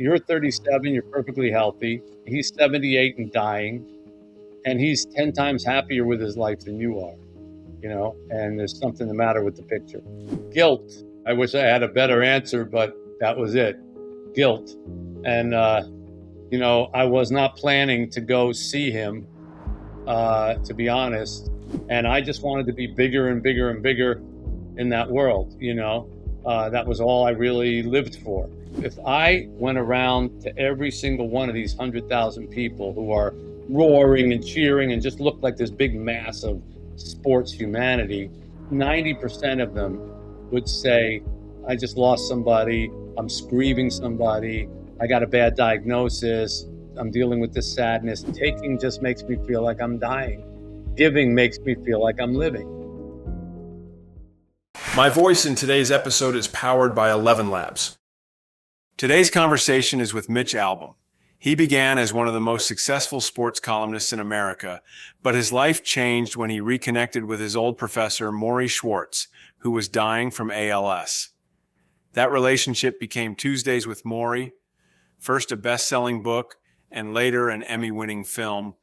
you're 37, you're perfectly healthy. He's 78 and dying, and he's 10 times happier with his life than you are, and there's something the matter with the picture. Guilt. I wish I had a better answer, but that was it. Guilt. And, I was not planning to go see him, to be honest. And I just wanted to be bigger and bigger and bigger in that world, that was all I really lived for. If I went around to every single one of these 100,000 people who are roaring and cheering and just look like this big mass of sports humanity, 90% of them would say, I just lost somebody, I'm grieving somebody, I got a bad diagnosis, I'm dealing with this sadness. Taking just makes me feel like I'm dying. Giving makes me feel like I'm living. My voice in today's episode is powered by 11 Labs. Today's conversation is with Mitch Albom. He began as one of the most successful sports columnists in America, but his life changed when he reconnected with his old professor, Morrie Schwartz, who was dying from ALS. That relationship became Tuesdays with Morrie, first a best-selling book and later an Emmy-winning film,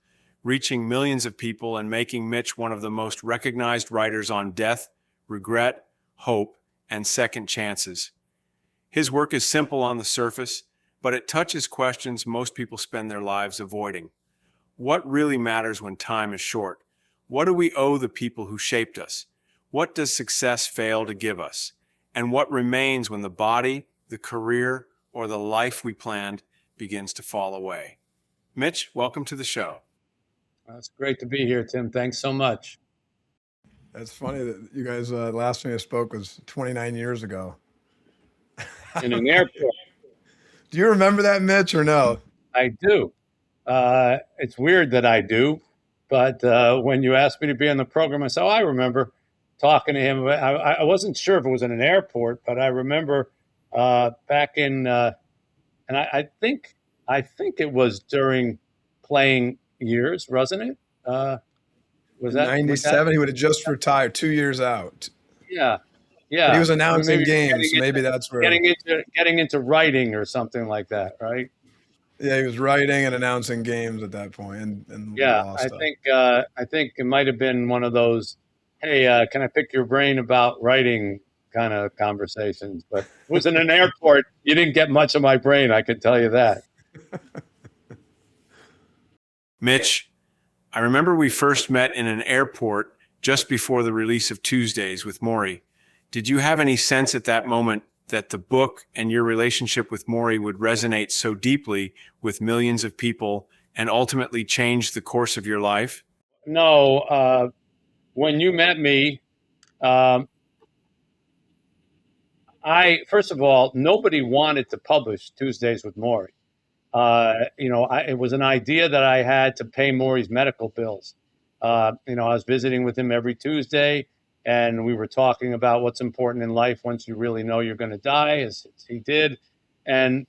reaching millions of people and making Mitch one of the most recognized writers on death, regret, hope, and second chances. His work is simple on the surface, but it touches questions most people spend their lives avoiding. What really matters when time is short? What do we owe the people who shaped us? What does success fail to give us? And what remains when the body, the career, or the life we planned begins to fall away? Mitch, welcome to the show. It's great to be here, Tim. Thanks so much. That's funny that you guys, last time you spoke was 29 years ago. In an airport. Do you remember that, Mitch, or no? I do. It's weird that I do, but when you asked me to be on the program, I said, I remember talking to him. I wasn't sure if it was in an airport, but I remember back in, and I think it was during playing years, wasn't it? Was that 97? He would have just retired, 2 years out. Yeah. But he was announcing games. Maybe that's where getting into writing or something like that, right? Yeah, he was writing and announcing games at that point, and yeah, I think it might have been one of those, hey, can I pick your brain about writing kind of conversations? But it was in an airport. You didn't get much of my brain, I can tell you that. Mitch, I remember we first met in an airport just before the release of Tuesdays with Morrie. Did you have any sense at that moment that the book and your relationship with Morrie would resonate so deeply with millions of people and ultimately change the course of your life? No. When you met me, first of all, nobody wanted to publish Tuesdays with Morrie. It was an idea that I had to pay Morrie's medical bills. I was visiting with him every Tuesday, and we were talking about what's important in life once you really know you're going to die, as he did. And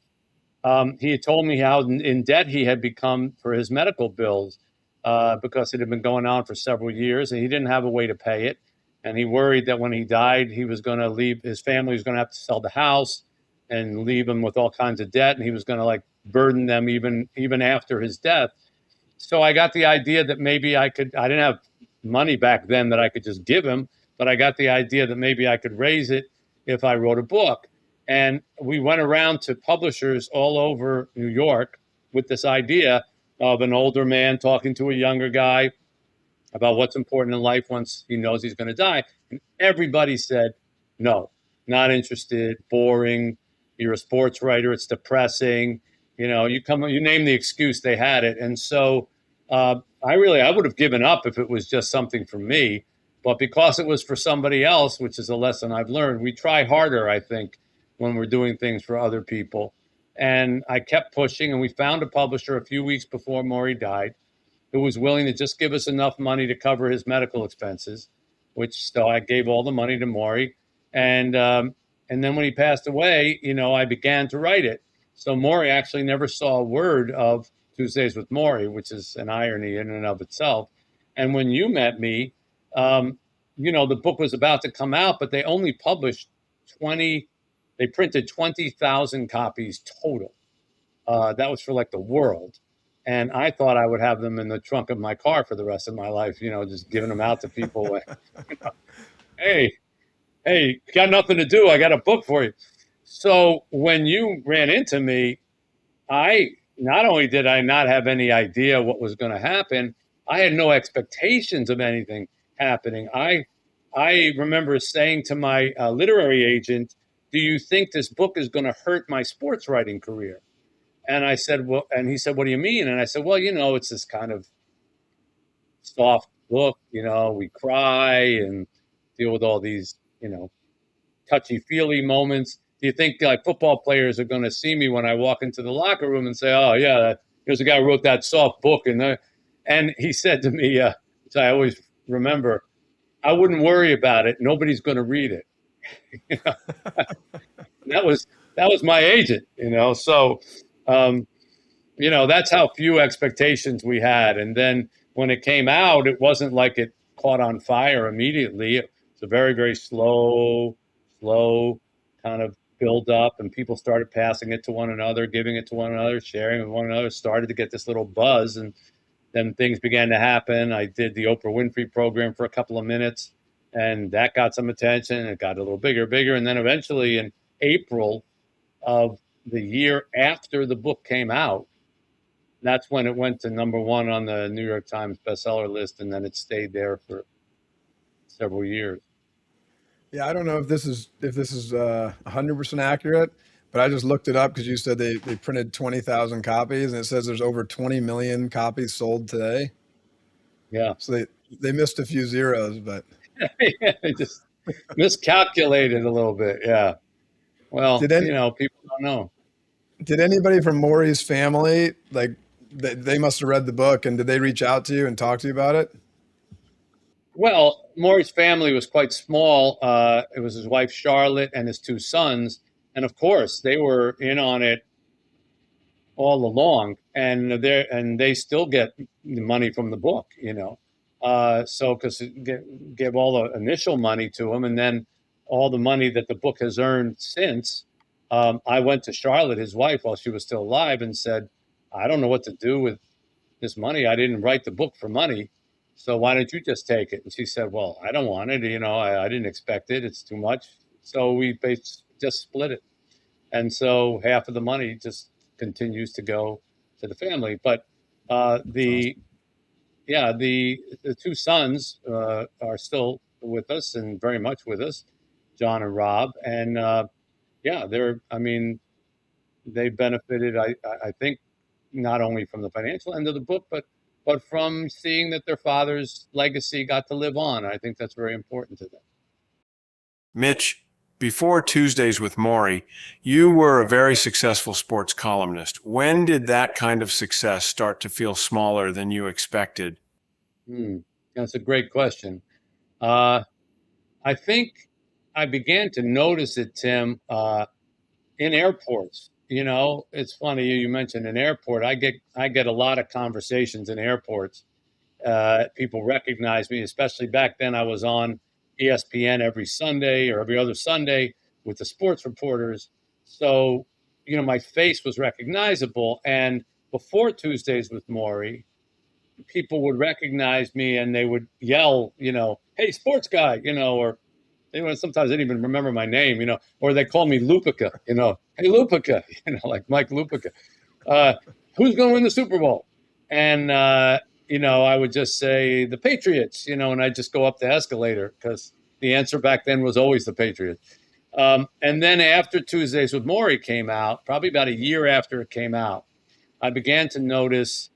he had told me how in debt he had become for his medical bills because it had been going on for several years, and he didn't have a way to pay it. And he worried that when he died, he was going to leave, his family was going to have to sell the house and leave him with all kinds of debt, and he was going to burden them even after his death. So I got the idea that maybe I didn't have money back then that I could just give him, but I got the idea that maybe I could raise it if I wrote a book. And we went around to publishers all over New York with this idea of an older man talking to a younger guy about what's important in life once he knows he's going to die. And everybody said, no, not interested, boring, you're a sports writer, it's depressing. You name the excuse, they had it. And so I would have given up if it was just something for me. But because it was for somebody else, which is a lesson I've learned, we try harder, I think, when we're doing things for other people. And I kept pushing, and we found a publisher a few weeks before Morrie died who was willing to just give us enough money to cover his medical expenses, so I gave all the money to Morrie. And then when he passed away, I began to write it. So Morrie actually never saw a word of Tuesdays with Morrie, which is an irony in and of itself. And when you met me, the book was about to come out, but they only published they printed 20,000 copies total. That was for like the world. And I thought I would have them in the trunk of my car for the rest of my life, just giving them out to people. Hey, hey, got nothing to do. I got a book for you. So when you ran into me, I not only did I not have any idea what was going to happen, I had no expectations of anything happening. I remember saying to my literary agent, "Do you think this book is going to hurt my sports writing career?" And I said, "Well," and he said, "What do you mean?" And I said, "Well, it's this kind of soft book. We cry and deal with all these, touchy-feely moments. Do you think like football players are going to see me when I walk into the locker room and say, 'Oh yeah, here's a guy who wrote that soft book'?" And he said to me, which I always remember, "I wouldn't worry about it. Nobody's going to read it." You know? that was that was my agent. So um, that's how few expectations we had. And then when it came out, it wasn't like it caught on fire immediately. It's a very, very slow kind of build up, and people started passing it to one another, giving it to one another, sharing with one another, started to get this little buzz. And then things began to happen. I did the Oprah Winfrey program for a couple of minutes, and that got some attention. It got a little bigger. And then eventually in April of the year after the book came out, that's when it went to number one on the New York Times bestseller list, and then it stayed there for several years. Yeah, I don't know if this is 100% accurate, but I just looked it up because you said they printed 20,000 copies, and it says there's over 20 million copies sold today. Yeah. So they missed a few zeros, but Yeah, they just miscalculated a little bit. Yeah. Well, did any people don't know. did anybody from Morrie's family, like, they must have read the book, and did they reach out to you and talk to you about it? Well, Morrie's family was quite small. It was his wife Charlotte and his two sons, and of course they were in on it all along, and they still get the money from the book. So because give all the initial money to him, and then all the money that the book has earned since. I went to Charlotte, his wife, while she was still alive, and said, "I don't know what to do with this money. I didn't write the book for money. So why don't you just take it?" And she said, "Well, I don't want it. I didn't expect it. It's too much." So we just split it. And so half of the money just continues to go to the family. But That's awesome. the two sons are still with us and very much with us, John and Rob. And I mean, they benefited, I think, not only from the financial end of the book, but from seeing that their father's legacy got to live on. I think that's very important to them. Mitch, before Tuesdays with Morrie, you were a very successful sports columnist. When did that kind of success start to feel smaller than you expected? That's a great question. Uh, I think I began to notice it, Tim, in airports. It's funny you mentioned an airport. I get a lot of conversations in airports. People recognize me, especially back then. I was on ESPN every Sunday or every other Sunday with the sports reporters. So, my face was recognizable. And before Tuesdays with Morrie, people would recognize me and they would yell, "Hey, sports guy," or sometimes they didn't even remember my name, or they call me Lupica, "Hey, Lupica," like Mike Lupica. Uh, who's going to win the Super Bowl? And, I would just say the Patriots, and I'd just go up the escalator because the answer back then was always the Patriots. And then after Tuesdays with Morrie came out, probably about a year after it came out, I began to notice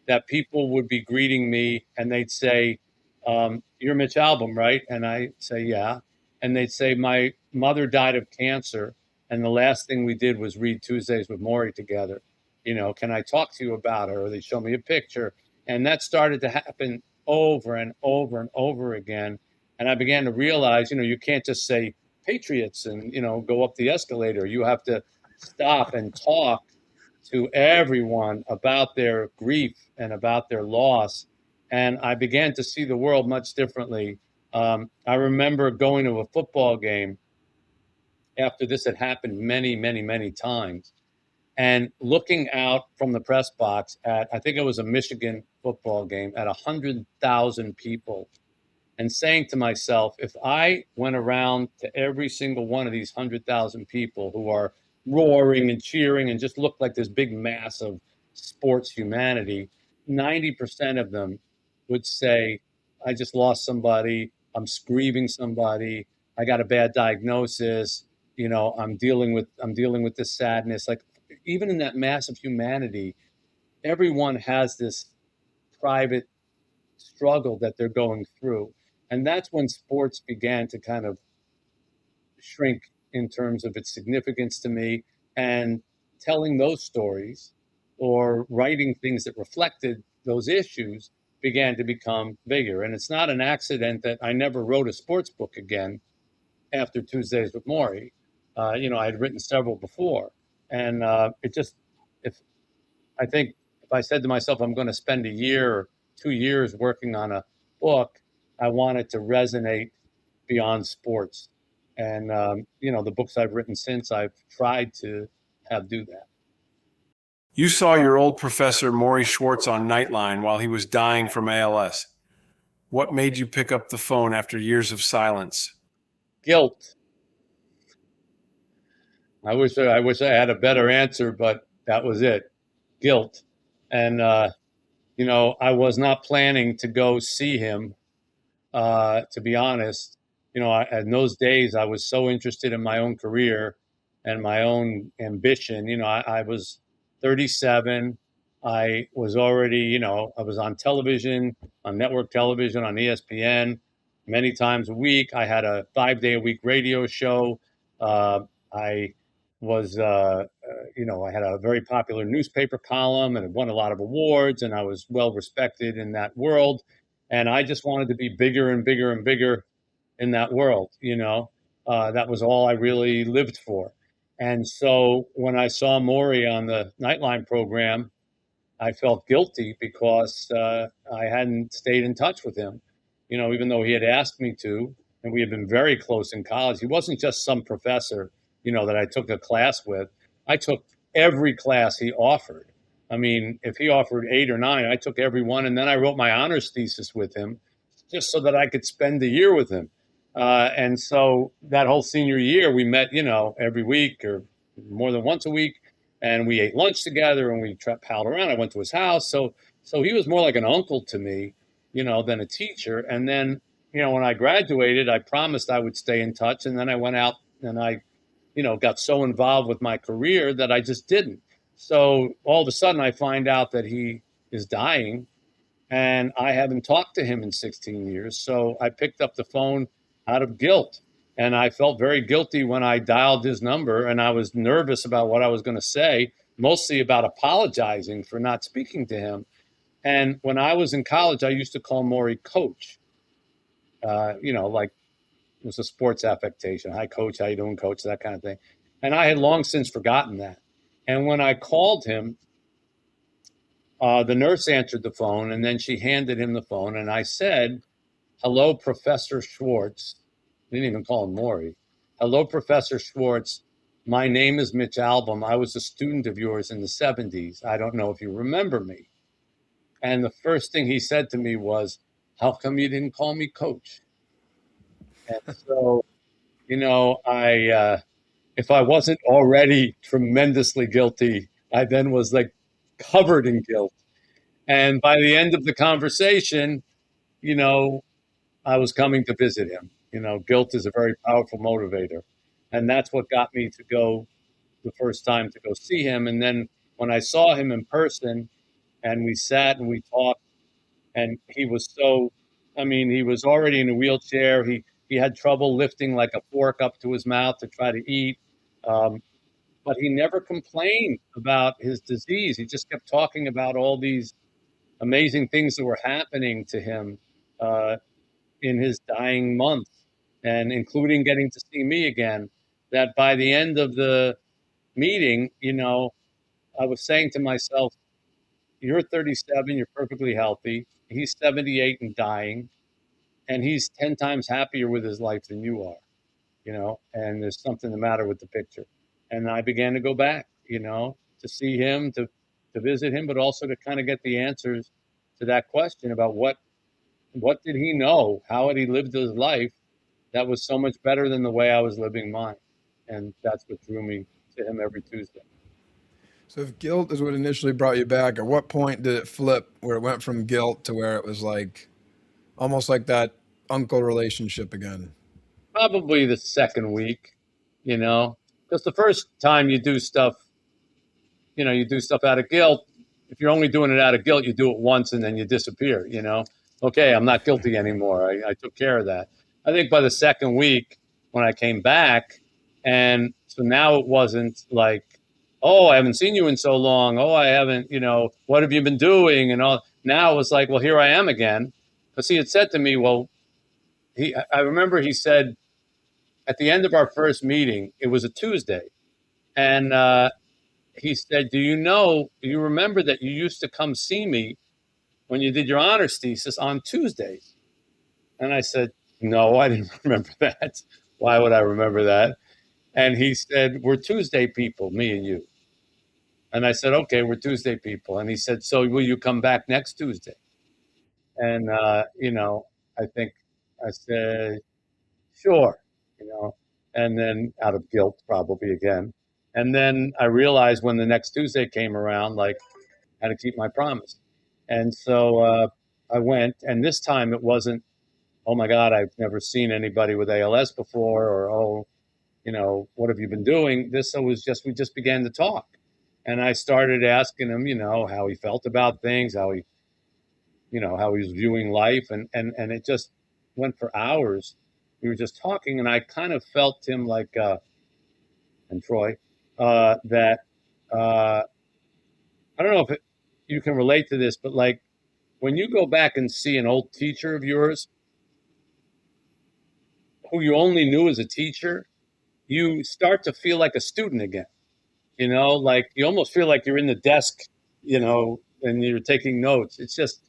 that people would be greeting me and they'd say, "You're Mitch Albom, right?" And I say, "Yeah." And they'd say, "My mother died of cancer, and the last thing we did was read Tuesdays with Morrie together. Can I talk to you about her?" Or they show me a picture. And that started to happen over and over and over again. And I began to realize, you can't just say Patriots and, go up the escalator. You have to stop and talk to everyone about their grief and about their loss. And I began to see the world much differently. I remember going to a football game after this had happened many, many, many times. and looking out from the press box at, I think it was a Michigan football game, at 100,000 people, and saying to myself, if I went around to every single one of these 100,000 people who are roaring and cheering and just look like this big mass of sports humanity, 90% of them would say, I just lost somebody, I'm grieving somebody, I got a bad diagnosis, I'm dealing with this sadness. Like, even in that mass of humanity, everyone has this private struggle that they're going through. And that's when sports began to kind of shrink in terms of its significance to me. And telling those stories or writing things that reflected those issues began to become bigger. And it's not an accident that I never wrote a sports book again after Tuesdays with Morrie. I had written several before. And if I think if I said to myself, I'm going to spend a year or 2 years working on a book, I want it to resonate beyond sports. And, the books I've written since, I've tried to have do that. You saw your old professor, Morrie Schwartz, on Nightline while he was dying from ALS. What made you pick up the phone after years of silence? Guilt. I wish I had a better answer, but that was it. Guilt. And, I was not planning to go see him, to be honest. In those days, I was so interested in my own career and my own ambition. I was 37. I was already, I was on television, on network television, on ESPN many times a week. I had a 5-day-a-week radio show. I was, I had a very popular newspaper column and won a lot of awards, and I was well respected in that world. And I just wanted to be bigger and bigger and bigger in that world. That was all I really lived for. And so when I saw Morrie on the Nightline program, I felt guilty because I hadn't stayed in touch with him. Even though he had asked me to, and we had been very close in college. He wasn't just some professor, that I took a class with. I took every class he offered. I mean, if he offered 8 or 9, I took every one, and then I wrote my honors thesis with him, just so that I could spend the year with him. And so that whole senior year, we met, every week or more than once a week, and we ate lunch together and we palled around. I went to his house, so he was more like an uncle to me, than a teacher. And then, when I graduated, I promised I would stay in touch, and then I went out and I, got so involved with my career that I just didn't. So all of a sudden, I find out that he is dying, and I haven't talked to him in 16 years. So I picked up the phone out of guilt. And I felt very guilty when I dialed his number, and I was nervous about what I was going to say, mostly about apologizing for not speaking to him. And when I was in college, I used to call Morrie Coach, like it was a sports affectation. Hi, Coach. How you doing, Coach? That kind of thing. And I had long since forgotten that. And when I called him, the nurse answered the phone, and then she handed him the phone. And I said, hello, Professor Schwartz. I didn't even call him Morrie. Hello, Professor Schwartz. My name is Mitch Albom. I was a student of yours in the 70s. I don't know if you remember me. And the first thing he said to me was, how come you didn't call me Coach? And so, if I wasn't already tremendously guilty, I then was like covered in guilt. And by the end of the conversation, I was coming to visit him. Guilt is a very powerful motivator. And that's what got me to go the first time to go see him. And then when I saw him in person and we sat and we talked, and he was he was already in a wheelchair. He had trouble lifting like a fork up to his mouth to try to eat. But he never complained about his disease. He just kept talking about all these amazing things that were happening to him in his dying months, and including getting to see me again. That by the end of the meeting, I was saying to myself, you're 37, you're perfectly healthy. He's 78 and dying, and he's 10 times happier with his life than you are, and there's something the matter with the picture. And I began to go back, to to see him, to visit him, but also to kind of get the answers to that question about what did he know? How had he lived his life that was so much better than the way I was living mine? And that's what drew me to him every Tuesday. So if guilt is what initially brought you back, at what point did it flip where it went from guilt to where it was like almost like that uncle relationship again? Probably the second week, because the first time you do stuff, you do stuff out of guilt. If you're only doing it out of guilt, you do it once and then you disappear, Okay, I'm not guilty anymore. I took care of that. I think by the second week when I came back, and so now it wasn't like, oh, I haven't seen you in so long. Oh, I haven't, what have you been doing? And all. Now it was like, well, here I am again. Because he had said to me, well, I remember he said at the end of our first meeting, it was a Tuesday. And he said, do you remember that you used to come see me when you did your honors thesis on Tuesdays? And I said, no, I didn't remember that. Why would I remember that? And he said, we're Tuesday people, me and you. And I said, okay, we're Tuesday people. And he said, so will you come back next Tuesday? And, I think I said, sure, and then out of guilt, probably again. And then I realized when the next Tuesday came around, like, I had to keep my promise. And so I went, and this time it wasn't, oh my God, I've never seen anybody with ALS before, or, oh, what have you been doing? We just began to talk. And I started asking him, how he felt about things, how he was viewing life. And it just went for hours. We were just talking, and I kind of felt him like, and Troy, that I don't know if you can relate to this, but like when you go back and see an old teacher of yours who you only knew as a teacher, you start to feel like a student again. Like you almost feel like you're in the desk, and you're taking notes. It's just,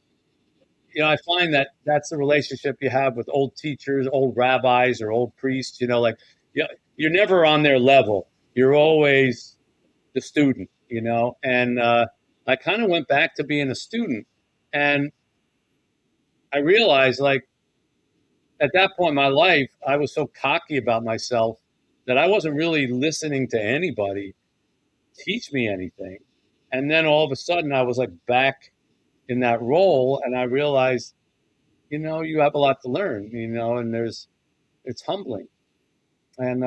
I find that that's the relationship you have with old teachers, old rabbis, or old priests. Like you're never on their level. You're always the student, And I kind of went back to being a student, and I realized, like, at that point in my life, I was so cocky about myself that I wasn't really listening to anybody teach me anything. And then all of a sudden, I was like back in that role, and I realized, you have a lot to learn, and it's humbling. And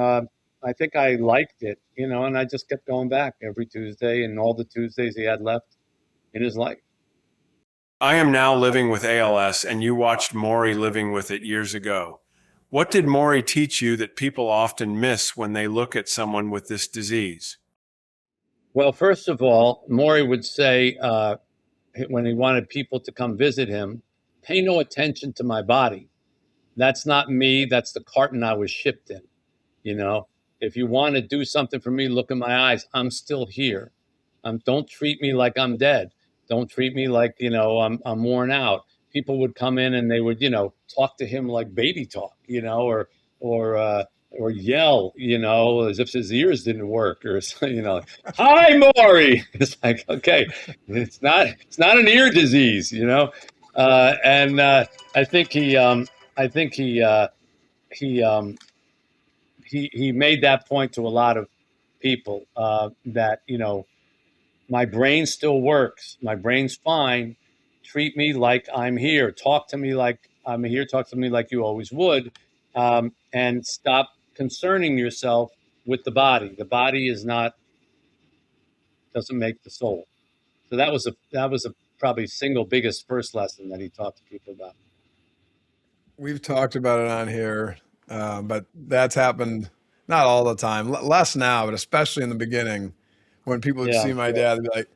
I think I liked it, and I just kept going back every Tuesday and all the Tuesdays he had left in his life. I am now living with ALS, and you watched Morrie living with it years ago. What did Morrie teach you that people often miss when they look at someone with this disease? Well, first of all, Morrie would say, when he wanted people to come visit him, pay no attention to my body. That's not me. That's the carton I was shipped in. If you want to do something for me, look in my eyes. I'm still here. Don't treat me like I'm dead. Don't treat me like, I'm worn out. People would come in and they would, talk to him like baby talk, or yell, as if his ears didn't work, or hi, Morrie. It's like, okay, it's not an ear disease, and I think he made that point to a lot of people, that my brain still works, my brain's fine. Treat me like I'm here. Talk to me like I'm here. Talk to me like you always would, and stop concerning yourself with the body. The body doesn't make the soul. So that was a probably single biggest first lesson that he taught to people about. We've talked about it on here, but that's happened not all the time, less now, but especially in the beginning when people would see my dad, they'd be like,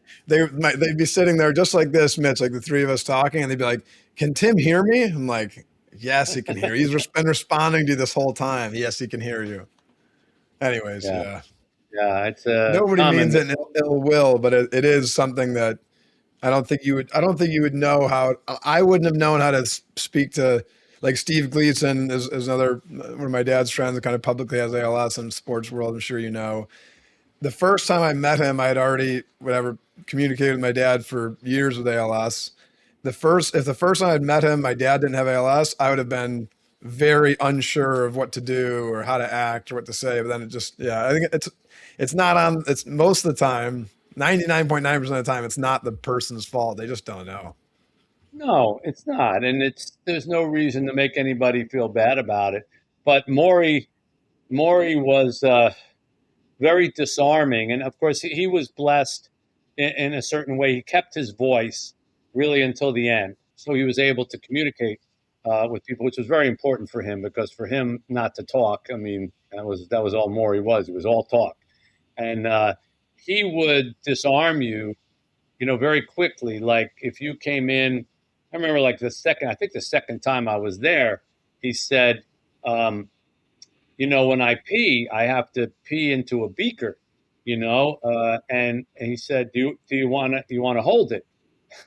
they'd be sitting there just like this, Mitch, like the three of us talking, and they'd be like, can Tim hear me? I'm like, yes, he can hear you. He's been responding to you this whole time. Yes, he can hear you. Anyways, yeah. It's nobody means it in ill will, but it is something that I don't think you would know how. I wouldn't have known how to speak to, like, Steve Gleason is another one of my dad's friends that kind of publicly has ALS in the sports world. I'm sure you know. the first time I met him, I had already communicated with my dad for years with ALS. If the first time I'd met him, my dad didn't have ALS, I would have been very unsure of what to do or how to act or what to say. But then I think it's most of the time, 99.9% of the time, it's not the person's fault. They just don't know. No, it's not, and there's no reason to make anybody feel bad about it. But Morrie was very disarming, and of course he was blessed in a certain way. He kept his voice really until the end, so he was able to communicate with people, which was very important for him, because for him not to talk, I mean, that was all Morrie was. He was all talk, and he would disarm you, very quickly. Like if you came in, I remember like the second time I was there, he said, when I pee, I have to pee into a beaker, and he said, do you want to hold it?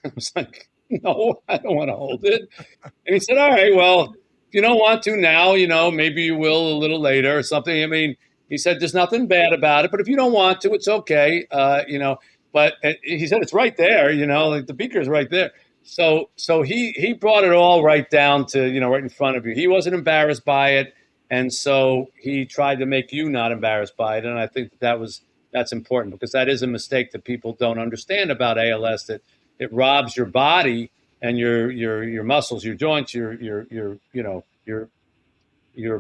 I was like, no, I don't want to hold it. And he said, all right, well, if you don't want to now, maybe you will a little later or something. I mean, he said, there's nothing bad about it, but if you don't want to, it's okay. But he said, it's right there, like the beaker's right there. So he brought it all right down to, right in front of you. He wasn't embarrassed by it. And so he tried to make you not embarrassed by it. And I think that's important, because that is a mistake that people don't understand about ALS, that it robs your body and your muscles, your joints, your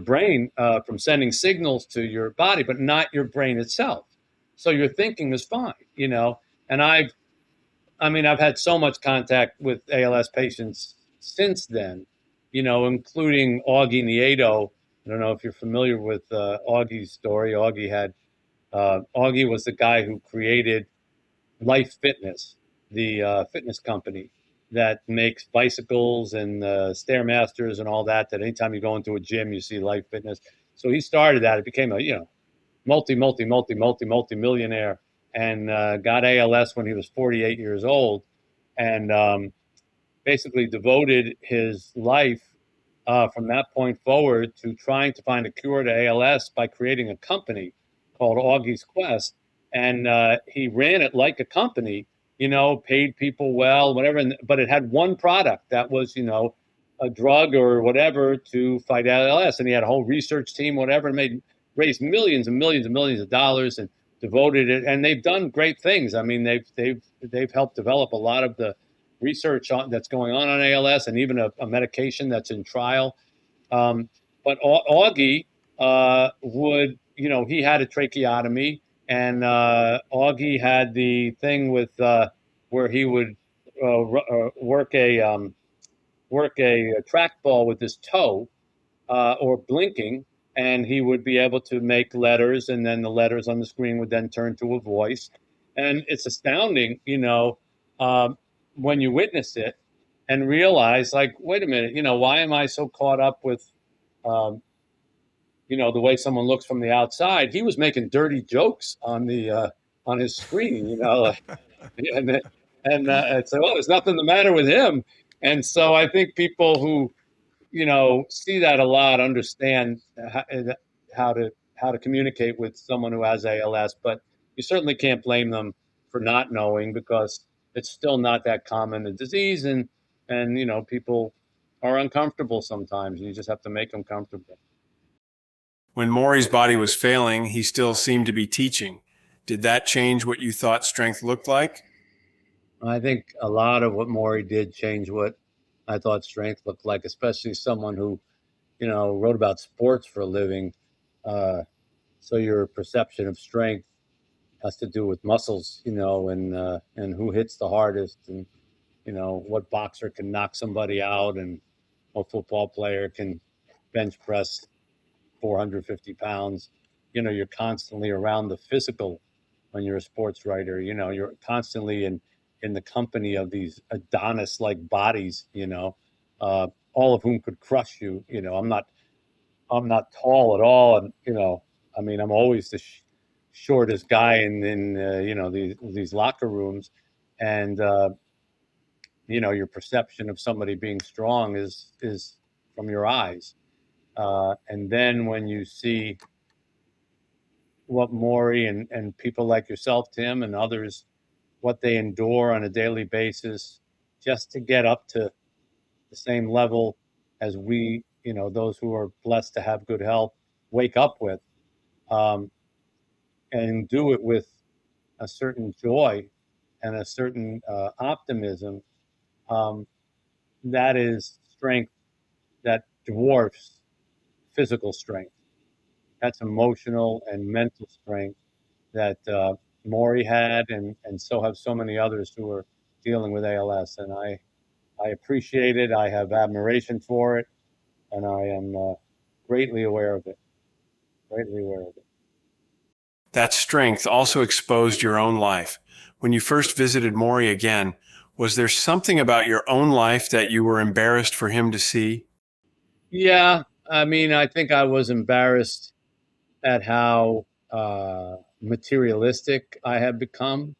brain from sending signals to your body, but not your brain itself. So your thinking is fine, And I've had so much contact with ALS patients since then, including Augie Nieto. I don't know if you're familiar with Augie's story. Augie was the guy who created Life Fitness, the fitness company that makes bicycles and Stairmasters and all that. That anytime you go into a gym, you see Life Fitness. So he started that. It became a multi-millionaire, and got ALS when he was 48 years old, and basically devoted his life from that point forward to trying to find a cure to ALS by creating a company called Augie's Quest. And he ran it like a company, paid people well, whatever. But it had one product that was, a drug or whatever to fight ALS. And he had a whole research team, whatever, and raised millions and millions and millions of dollars and devoted it. And they've done great things. I mean, they've helped develop a lot of the research that's going on ALS, and even a medication that's in trial. But Augie he had a tracheotomy, and Augie had the thing with where he would work a trackball with his toe, or blinking, and he would be able to make letters, and then the letters on the screen would then turn to a voice. And it's astounding, when you witness it and realize, like, wait a minute, why am I so caught up with, the way someone looks from the outside? He was making dirty jokes on his screen, and it's like, well, there's nothing the matter with him. And so I think people who, see that a lot understand how to communicate with someone who has ALS, but you certainly can't blame them for not knowing, because it's still not that common a disease, and people are uncomfortable sometimes. You just have to make them comfortable. When Morrie's body was failing, he still seemed to be teaching. Did that change what you thought strength looked like? I think a lot of what Morrie did changed what I thought strength looked like, especially someone who, wrote about sports for a living. So your perception of strength has to do with muscles, and who hits the hardest, and, what boxer can knock somebody out, and what football player can bench press 450 pounds. You're constantly around the physical when you're a sports writer. You're constantly in the company of these Adonis-like bodies, all of whom could crush you. I'm not tall at all, and I'm always the shortest guy in these locker rooms, and your perception of somebody being strong is from your eyes, and then when you see what Morrie and people like yourself, Tim, and others, what they endure on a daily basis just to get up to the same level as we, those who are blessed to have good health, wake up with, um, and do it with a certain joy and a certain optimism. Um, that is strength that dwarfs physical strength. That's emotional and mental strength that Morrie had, and so have so many others who are dealing with ALS. And I appreciate it. I have admiration for it, and I am greatly aware of it. Greatly aware of it. That strength also exposed your own life. When you first visited Morrie again, was there something about your own life that you were embarrassed for him to see? Yeah, I mean, I think I was embarrassed at how materialistic I had become.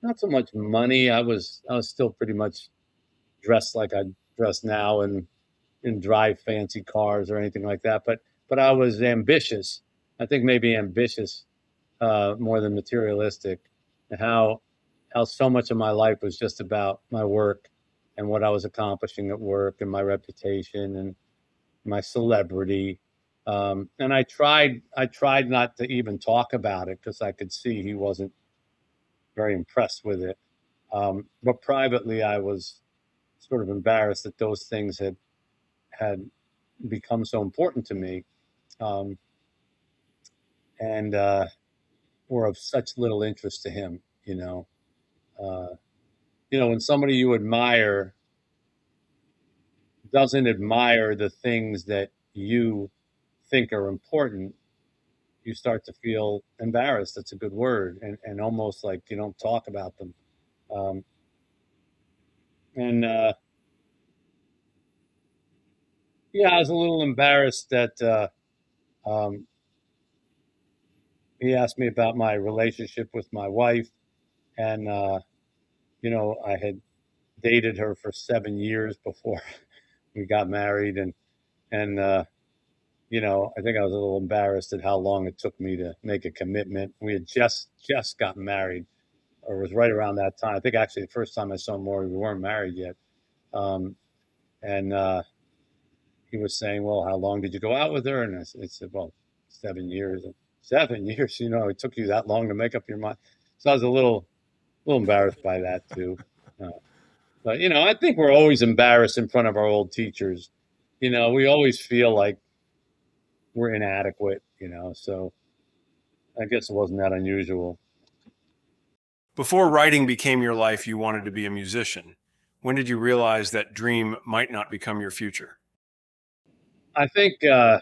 Not so much money. I was still pretty much dressed like I dress now and drive fancy cars or anything like that. But I was ambitious. I think maybe ambitious more than materialistic. And how so much of my life was just about my work and what I was accomplishing at work and my reputation and my celebrity. And I tried not to even talk about it because I could see he wasn't very impressed with it. But privately, I was sort of embarrassed that those things had become so important to me, um, and were of such little interest to him. Uh, when somebody you admire doesn't admire the things that you think are important, you start to feel embarrassed. That's a good word, and almost like you don't talk about them. Um, and Yeah, I was a little embarrassed that um, he asked me about my relationship with my wife, and I had dated her for 7 years before we got married, and I think I was a little embarrassed at how long it took me to make a commitment. We had just gotten married, or it was right around that time. I think actually the first time I saw Maury, we weren't married yet. Um, and He was saying, "Well, how long did you go out with her?" And I said, "Well, 7 years." And 7 years, it took you that long to make up your mind. So I was a little embarrassed by that too. Uh, but I think we're always embarrassed in front of our old teachers. We always feel like we're inadequate. So I guess it wasn't that unusual. Before writing became your life, you wanted to be a musician. When did you realize that dream might not become your future? I think I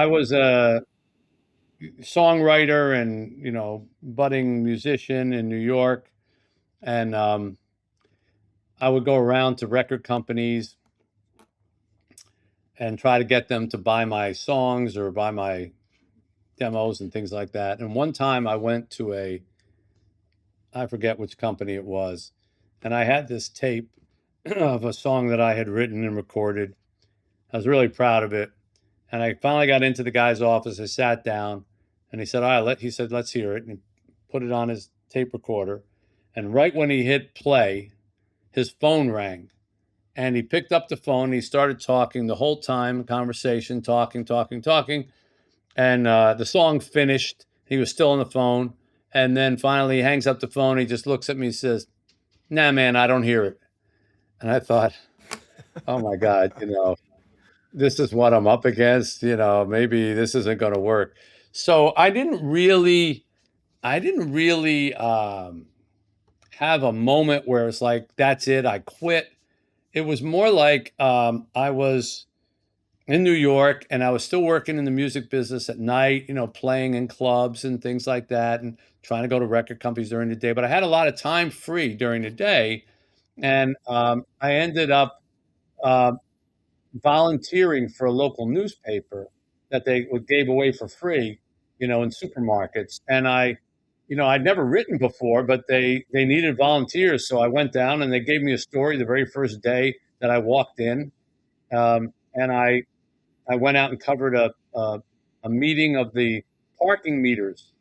was a songwriter and budding musician in New York, and I would go around to record companies and try to get them to buy my songs or buy my demos and things like that. And one time I went to I forget which company it was, and I had this tape of a song that I had written and recorded. I was really proud of it. And I finally got into the guy's office. I sat down and he said, all right, he said, let's hear it. And he put it on his tape recorder. And right when he hit play, his phone rang. And he picked up the phone. He started talking the whole time, conversation, talking, talking, talking. And the song finished. He was still on the phone. And then finally he hangs up the phone. He just looks at me and says, nah, man, I don't hear it. And I thought, oh my God, this is what I'm up against. Maybe this isn't going to work. So I didn't really have a moment where it's like, that's it, I quit. It was more like I was in New York and I was still working in the music business at night, playing in clubs and things like that and trying to go to record companies during the day. But I had a lot of time free during the day. And I ended up uh, volunteering for a local newspaper that they gave away for free, in supermarkets. And I'd never written before, but they needed volunteers, so I went down and they gave me a story the very first day that I walked in, and I went out and covered a meeting of the parking meters.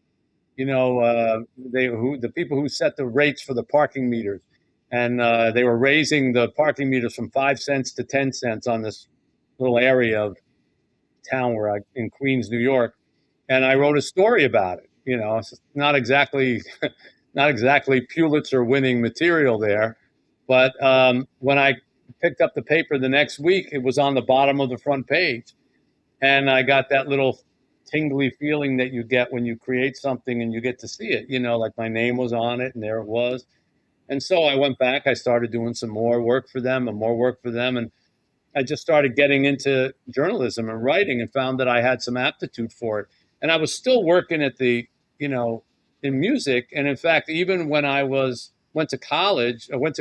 The people who set the rates for the parking meters, and they were raising the parking meters from 5 cents to 10 cents on this little area of town in Queens, New York, and I wrote a story about it. It's not exactly Pulitzer-winning material there, but when I picked up the paper the next week, it was on the bottom of the front page, and I got that little tingly feeling that you get when you create something and you get to see it. Like my name was on it, and there it was. And so I went back. I started doing some more work for them, and I just started getting into journalism and writing, and found that I had some aptitude for it. And I was still working at in music. And in fact, even when I went to college, I went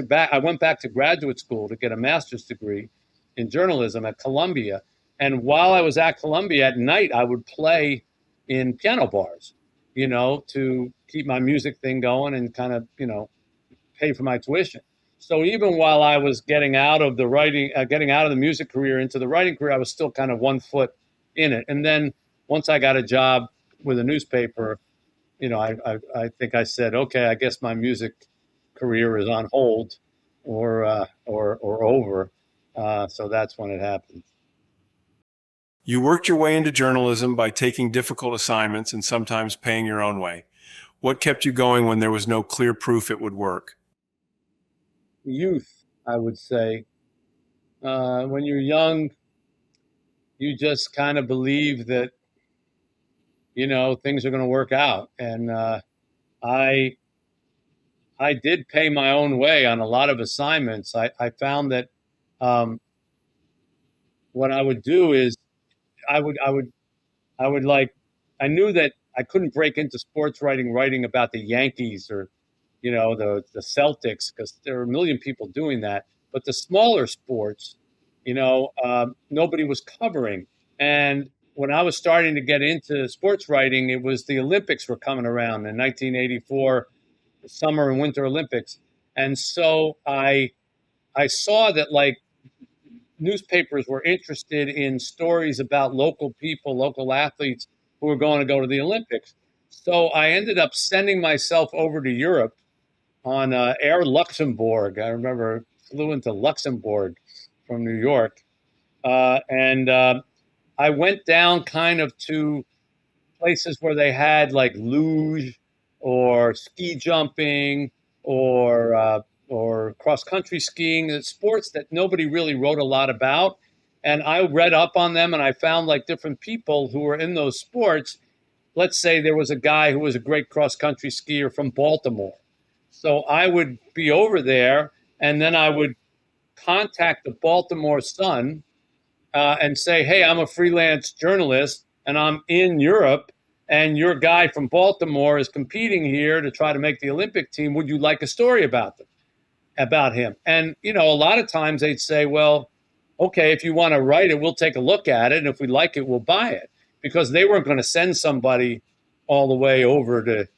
back to graduate school to get a master's degree in journalism at Columbia. And while I was at Columbia at night, I would play in piano bars, to keep my music thing going and kind of, pay for my tuition. So even while I was getting out of the music career into the writing career, I was still kind of 1 foot in it. And then once I got a job with a newspaper, I think I said, okay, I guess my music career is on hold or over. So that's when it happened. You worked your way into journalism by taking difficult assignments and sometimes paying your own way. What kept you going when there was no clear proof it would work? Youth, I would say. When you're young, you just kind of believe that, things are going to work out. And I did pay my own way on a lot of assignments. I found that what I would do is I knew that I couldn't break into sports writing about the Yankees or, the Celtics, because there are a million people doing that. But the smaller sports, nobody was covering. And when I was starting to get into sports writing, it was the Olympics were coming around in 1984, the Summer and Winter Olympics. And so I saw that newspapers were interested in stories about local people, local athletes who were going to go to the Olympics. So I ended up sending myself over to Europe on Air Luxembourg. I remember flew into Luxembourg from New York. And I went down kind of to places where they had like luge or ski jumping or cross country skiing, sports that nobody really wrote a lot about. And I read up on them, and I found like different people who were in those sports. Let's say there was a guy who was a great cross country skier from Baltimore. So I would be over there, and then I would contact the Baltimore Sun and say, hey, I'm a freelance journalist and I'm in Europe, and your guy from Baltimore is competing here to try to make the Olympic team. Would you like a story about him? And, a lot of times they'd say, well, okay, if you want to write it, we'll take a look at it. And if we like it, we'll buy it, because they weren't going to send somebody all the way over to,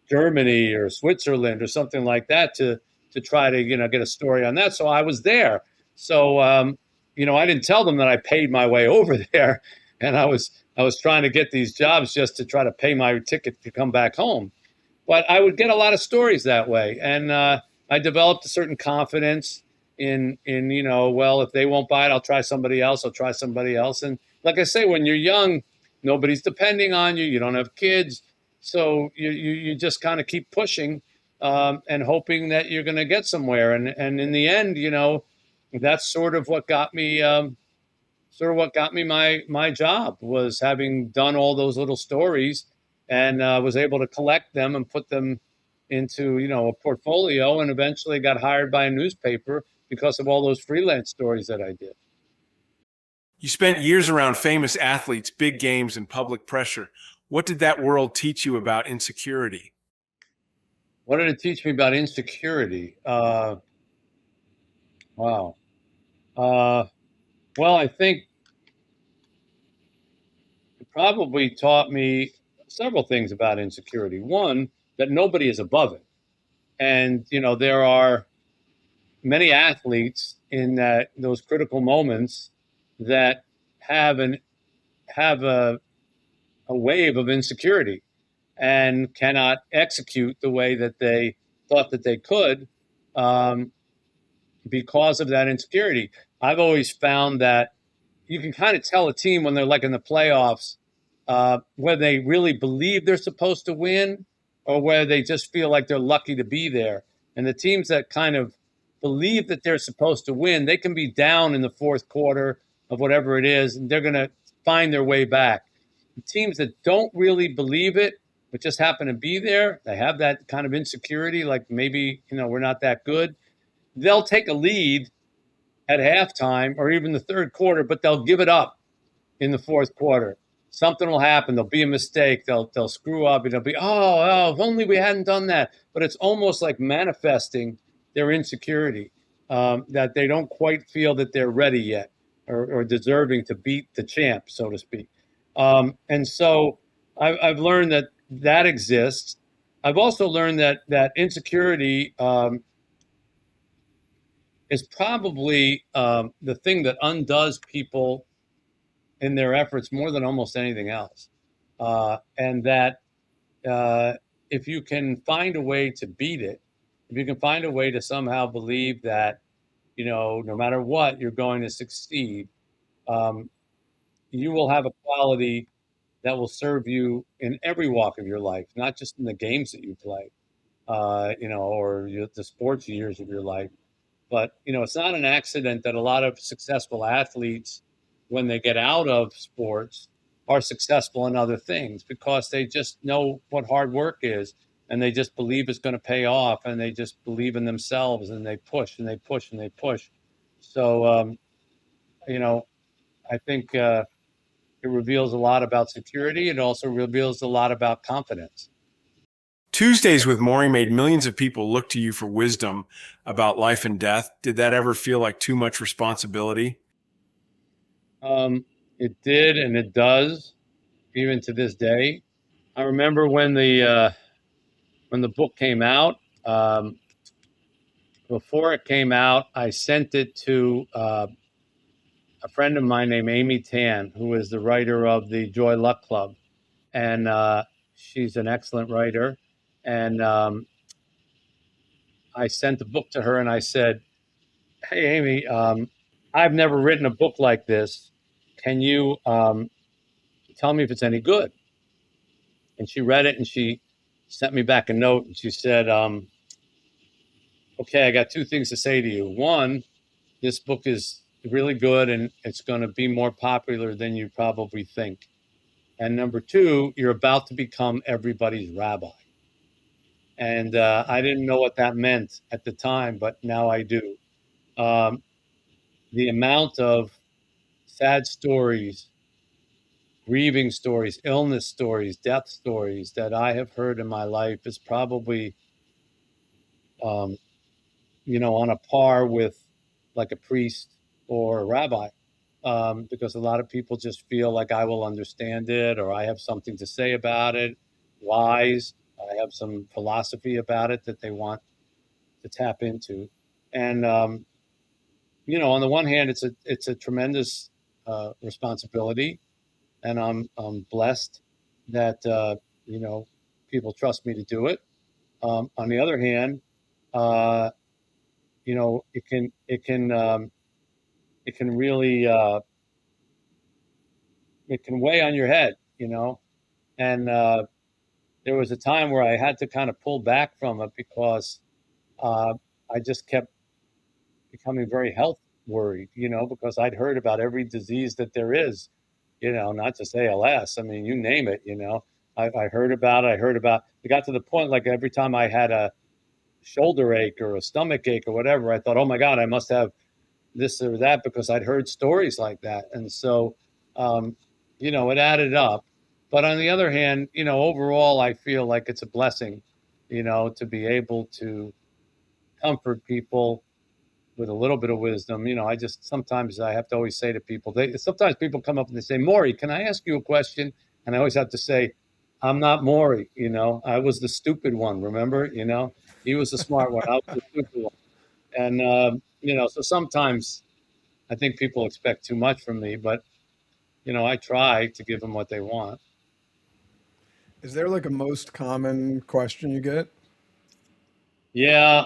Germany or Switzerland or something like that to try to, get a story on that. So I was there. So, I didn't tell them that I paid my way over there, and I was trying to get these jobs just to try to pay my ticket to come back home. But I would get a lot of stories that way, and I developed a certain confidence in well, if they won't buy it, I'll try somebody else. And like I say, when you're young, nobody's depending on you. You don't have kids, so you just kind of keep pushing and hoping that you're going to get somewhere. And in the end, that's sort of what got me my job, was having done all those little stories, and was able to collect them and put them into a portfolio, and eventually got hired by a newspaper because of all those freelance stories that I did. You spent years around famous athletes, big games, and public pressure. What did that world teach you about insecurity? What did it teach me about insecurity? Wow. Well, I think it probably taught me several things about insecurity. One, that nobody is above it. And, there are many athletes in those critical moments that have a a wave of insecurity and cannot execute the way that they thought that they could, um, because of that insecurity. I've always found that you can kind of tell a team when they're like in the playoffs, whether they really believe they're supposed to win or whether they just feel like they're lucky to be there. And the teams that kind of believe that they're supposed to win, they can be down in the fourth quarter of whatever it is, and they're going to find their way back. The teams that don't really believe it, but just happen to be there, they have that kind of insecurity, like maybe, we're not that good. They'll take a lead at halftime or even the third quarter, but they'll give it up in the fourth quarter. Something will happen. There'll be a mistake. They'll screw up. It'll be, if only we hadn't done that. But it's almost like manifesting their insecurity, that they don't quite feel that they're ready yet or deserving to beat the champ, so to speak. And so I've learned that exists. I've also learned that insecurity is probably the thing that undoes people in their efforts more than almost anything else. And that if you can find a way to beat it, if you can find a way to somehow believe that, no matter what, you're going to succeed, you will have a quality that will serve you in every walk of your life, not just in the games that you play, or the sports years of your life. But, it's not an accident that a lot of successful athletes, when they get out of sports, are successful in other things because they just know what hard work is and they just believe it's going to pay off and they just believe in themselves and they push and they push and they push. So, I think it reveals a lot about security. It also reveals a lot about confidence. Tuesdays with Morrie made millions of people look to you for wisdom about life and death. Did that ever feel like too much responsibility? It did, and it does, even to this day. I remember when the book came out. Before it came out, I sent it to a friend of mine named Amy Tan, who is the writer of the Joy Luck Club, and she's an excellent writer. And I sent the book to her, and I said, "Hey, Amy, I've never written a book like this. Can you tell me if it's any good?" And she read it, and she sent me back a note, and she said, "Okay, I got two things to say to you. One, this book is really good, and it's going to be more popular than you probably think. And number two, you're about to become everybody's rabbi." And I didn't know what that meant at the time, but now I do. The amount of sad stories, grieving stories, illness stories, death stories that I have heard in my life is probably, on a par with like a priest or a rabbi, because a lot of people just feel like I will understand it or I have something to say about it, wise. I have some philosophy about it that they want to tap into. And, on the one hand, it's a tremendous responsibility, and I'm blessed that people trust me to do it. On the other hand, it can really it can weigh on your head, and there was a time where I had to kind of pull back from it because I just kept becoming very health worried, because I'd heard about every disease that there is, not just ALS. I mean, you name it, I heard about it. It got to the point like every time I had a shoulder ache or a stomach ache or whatever, I thought, oh my God, I must have this or that because I'd heard stories like that. And so, it added up. But on the other hand, overall, I feel like it's a blessing, to be able to comfort people with a little bit of wisdom. Sometimes I have to always say to people, sometimes people come up and they say, "Morrie, can I ask you a question?" And I always have to say, "I'm not Morrie, I was the stupid one, remember? He was the smart one, I was the stupid one." And, so sometimes I think people expect too much from me, but, I try to give them what they want. Is there like a most common question you get? Yeah.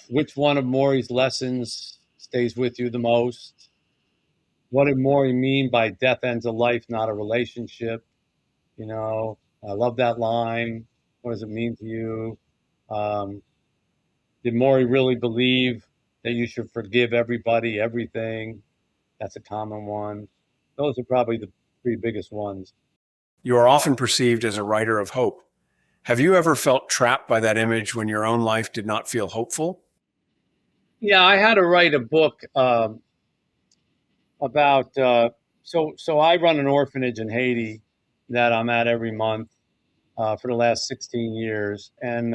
Which one of Morrie's lessons stays with you the most? What did Morrie mean by death ends a life, not a relationship? I love that line. What does it mean to you? Um, did Morrie really believe that you should forgive everybody, everything? That's a common one. Those are probably the three biggest ones. You are often perceived as a writer of hope. Have you ever felt trapped by that image when your own life did not feel hopeful? Yeah, I had to write a book about. So I run an orphanage in Haiti that I'm at every month for the last 16 years, and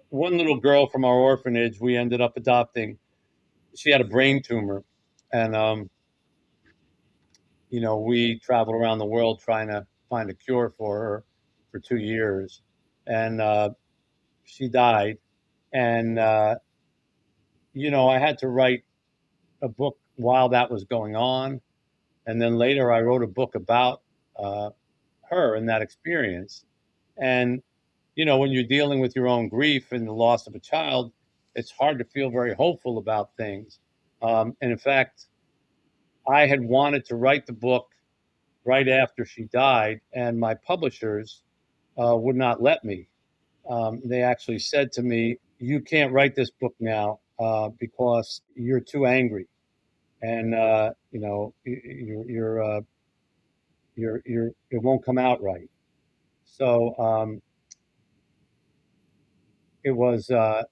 one little girl from our orphanage we ended up adopting. She had a brain tumor, and we traveled around the world trying to find a cure for her for 2 years, and she died. And I had to write a book while that was going on, and then later I wrote a book about uh, her and that experience. And when you're dealing with your own grief and the loss of a child, it's hard to feel very hopeful about things. And in fact, I had wanted to write the book right after she died, and my publishers would not let me. They actually said to me, "You can't write this book now because you're too angry, and it won't come out right." So it was, that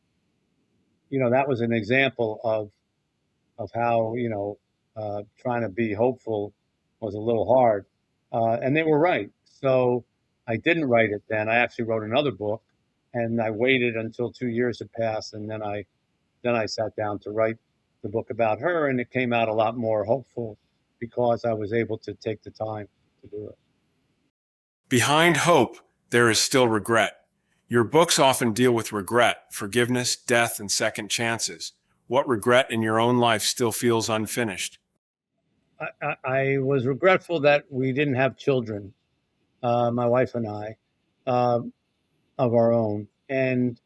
was an example of how trying to be hopeful was a little hard, and they were right. So I didn't write it then. I actually wrote another book, and I waited until 2 years had passed, and then I sat down to write the book about her, and it came out a lot more hopeful because I was able to take the time to do it. Behind hope, there is still regret. Your books often deal with regret, forgiveness, death, and second chances. What regret in your own life still feels unfinished? I was regretful that we didn't have children, my wife and I, uh, of our own, and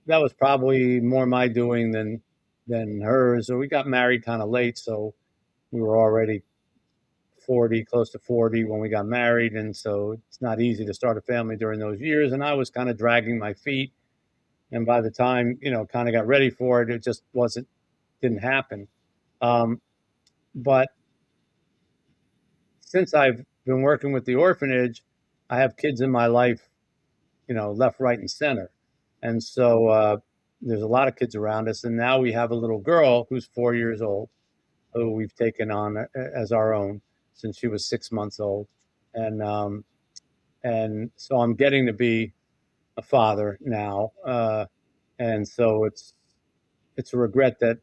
that was probably more my doing than hers. So we got married kind of late, so we were already 40, close to 40 when we got married, and so it's not easy to start a family during those years. And I was kind of dragging my feet, and by the time kind of got ready for it, it just didn't happen. Um, but since I've been working with the orphanage, I have kids in my life, left, right, and center. And so there's a lot of kids around us. And now we have a little girl who's 4 years old, who we've taken on as our own since she was 6 months old. And so I'm getting to be a father now. And so it's a regret that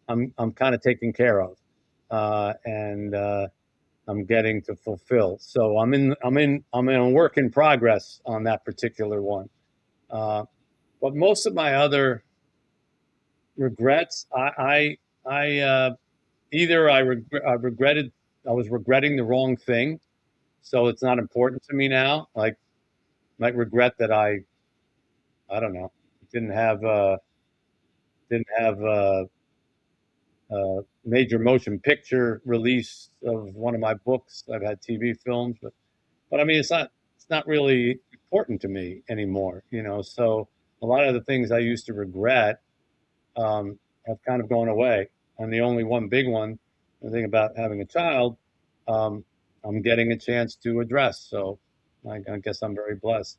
I'm kind of taken care of. And I'm getting to fulfill. So I'm in a work in progress on that particular one. But most of my other regrets, either I was regretting the wrong thing, so it's not important to me now. Like, might regret that I don't know, didn't have major motion picture release of one of my books. I've had TV films, but I mean, it's not really important to me anymore. So a lot of the things I used to regret um, have kind of gone away. And the only one big one, the thing about having a child, um, I'm getting a chance to address. So I guess I'm very blessed.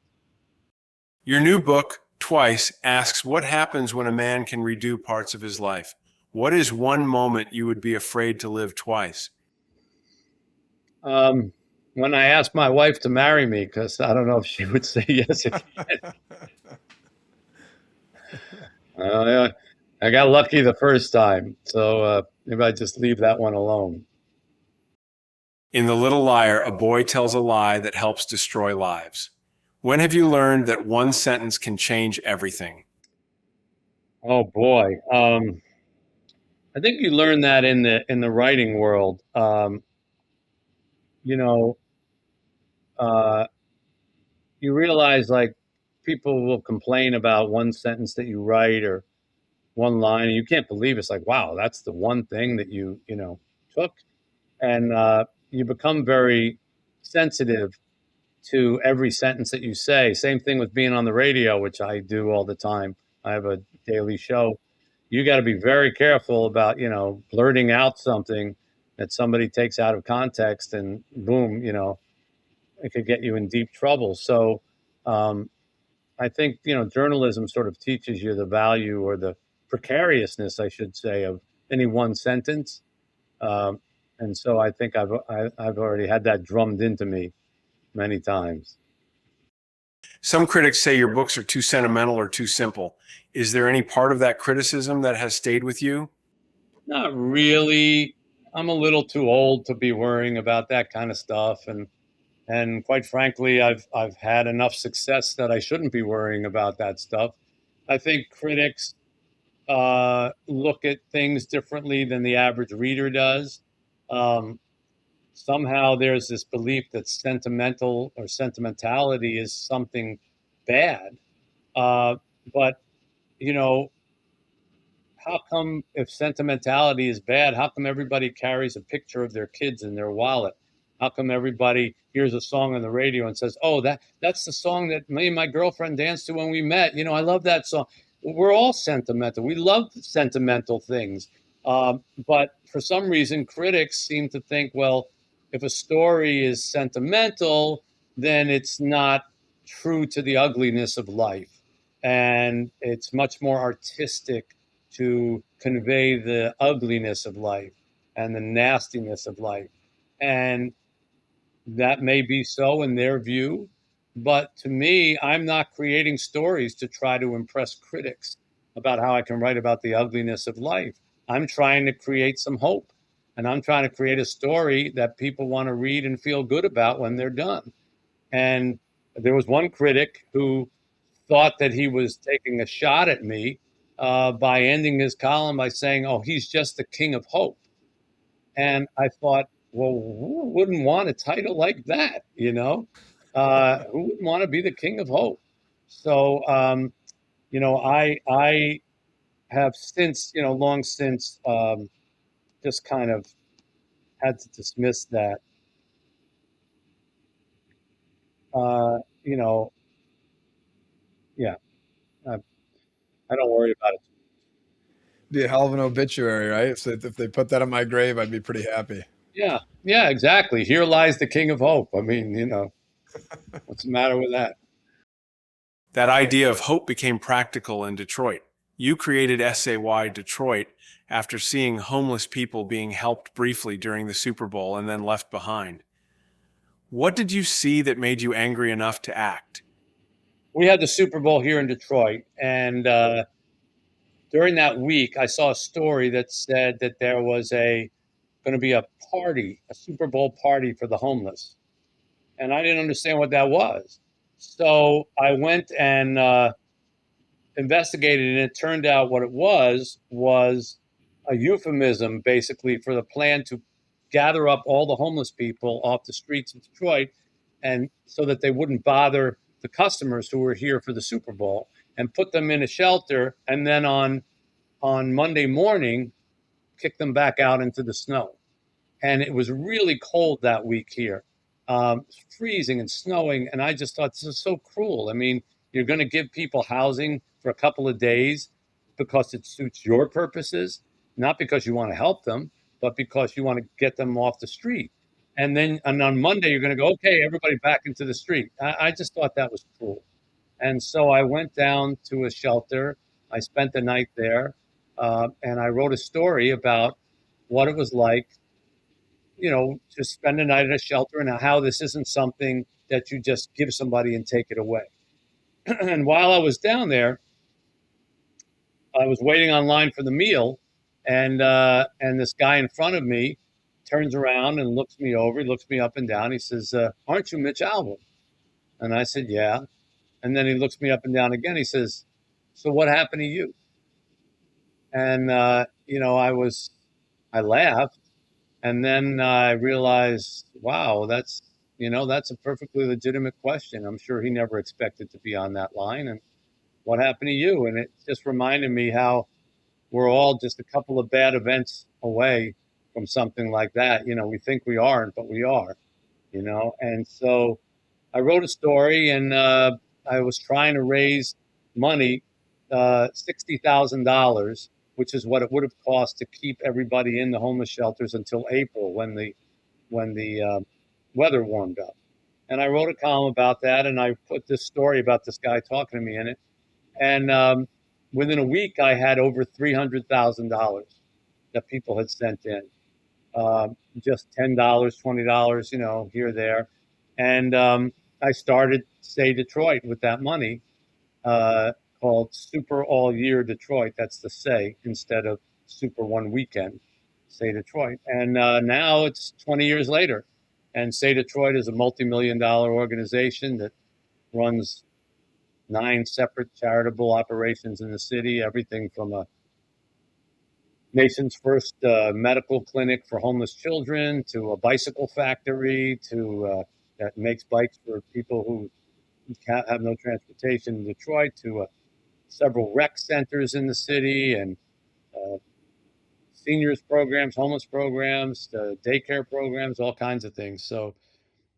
Your new book, Twice, asks what happens when a man can redo parts of his life. What is one moment you would be afraid to live twice? Um, when I asked my wife to marry me, because I don't know if she would say yes again. Yeah, I got lucky the first time, so maybe I just leave that one alone. In The Little Liar, a boy tells a lie that helps destroy lives. When have you learned that one sentence can change everything? Oh boy, I think you learn that in the writing world. you know, uh, you realize like people will complain about one sentence that you write or one line, and you can't believe it's like, wow, that's the one thing that you took, and you become very sensitive to every sentence that you say. Same thing with being on the radio, which I do all the time. I have a daily show. You got to be very careful about, blurting out something that somebody takes out of context and boom, it could get you in deep trouble. So um, I think, journalism sort of teaches you the value or the precariousness, I should say, of any one sentence. Um, and so I think I've already had that drummed into me many times. Some critics say your books are too sentimental or too simple. Is there any part of that criticism that has stayed with you? Not really. I'm a little too old to be worrying about that kind of stuff, and quite frankly, I've had enough success that I shouldn't be worrying about that stuff. I think critics look at things differently than the average reader does. Um, Somehow there's this belief that sentimental or sentimentality is something bad. But you know, how come if sentimentality is bad, how come everybody carries a picture of their kids in their wallet? How come everybody hears a song on the radio and says, "Oh, that's the song that me and my girlfriend danced to when we met"? I love that song. We're all sentimental. We love sentimental things, but for some reason, critics seem to think, well, if a story is sentimental, then it's not true to the ugliness of life, and it's much more artistic to convey the ugliness of life and the nastiness of life. And that may be so in their view. But to me, I'm not creating stories to try to impress critics about how I can write about the ugliness of life. I'm trying to create some hope. And I'm trying to create a story that people want to read and feel good about when they're done. And there was one critic who thought that he was taking a shot at me by ending his column by saying, "Oh, he's just the king of hope." And I thought, well, who wouldn't want a title like that? Who wouldn't want to be the king of hope? So, I have since, long since, just kind of had to dismiss that. Uh, you know, yeah, I, I don't worry about it. Be a hell of an obituary, right? So if they put that on my grave, I'd be pretty happy. Yeah, yeah, exactly. Here lies the king of hope. I mean, what's the matter with that? That idea of hope became practical in Detroit. You created SAY Detroit after seeing homeless people being helped briefly during the Super Bowl and then left behind. What did you see that made you angry enough to act? We had the Super Bowl here in Detroit, and during that week, I saw a story that said that there was going to be a party, a Super Bowl party for the homeless, and I didn't understand what that was. So I went and investigated, and it turned out what it was a euphemism, basically, for the plan to gather up all the homeless people off the streets of Detroit, and so that they wouldn't bother the customers who were here for the Super Bowl, and put them in a shelter, and then on Monday morning, kick them back out into the snow. And it was really cold that week here, freezing and snowing. And I just thought, this is so cruel. I mean, you're going to give people housing for a couple of days because it suits your purposes, not because you want to help them, but because you want to get them off the street. And on Monday, you're going to go, okay, everybody back into the street. I just thought that was cruel. And so I went down to a shelter. I spent the night there, and I wrote a story about what it was like, to spend a night at a shelter and how this isn't something that you just give somebody and take it away. And while I was down there, I was waiting online for the meal, and this guy in front of me turns around and looks me over. He looks me up and down. He says, "Aren't you Mitch Albom?" And I said, "Yeah." And then he looks me up and down again. He says, "So what happened to you?" And I laughed, And then I realized, wow, that's a perfectly legitimate question. I'm sure he never expected to be on that line. And what happened to you? And it just reminded me how we're all just a couple of bad events away from something like that. We think we aren't, but we are. And so I wrote a story, and I was trying to raise money, $60,000, which is what it would have cost to keep everybody in the homeless shelters until April, when the weather warmed up. And I wrote a column about that, and I put this story about this guy talking to me in it. And within a week, I had over $300,000 that people had sent in, just $10, $20, here or there. And I started Say Detroit with that money, uh, called Super All Year Detroit. That's the Say instead of Super One Weekend, Say Detroit. And now it's 20 years later. And Say Detroit is a multi-million-dollar organization that runs 9 separate charitable operations in the city, everything from a nation's first medical clinic for homeless children to a bicycle factory that makes bikes for people who can't have no transportation in Detroit to several rec centers in the city and uh, seniors programs, homeless programs, daycare programs, all kinds of things. So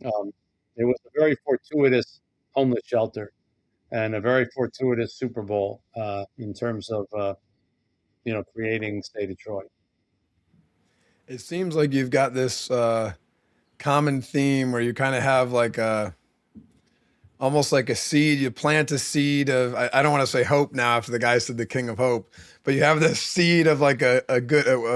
um, it was a very fortuitous homeless shelter and a very fortuitous Super Bowl in terms of creating Stay Detroit. It seems like you've got this common theme where you kind of have like a almost like a seed. You plant a seed of, I don't want to say hope now after the guy said the king of hope, but you have this seed of like a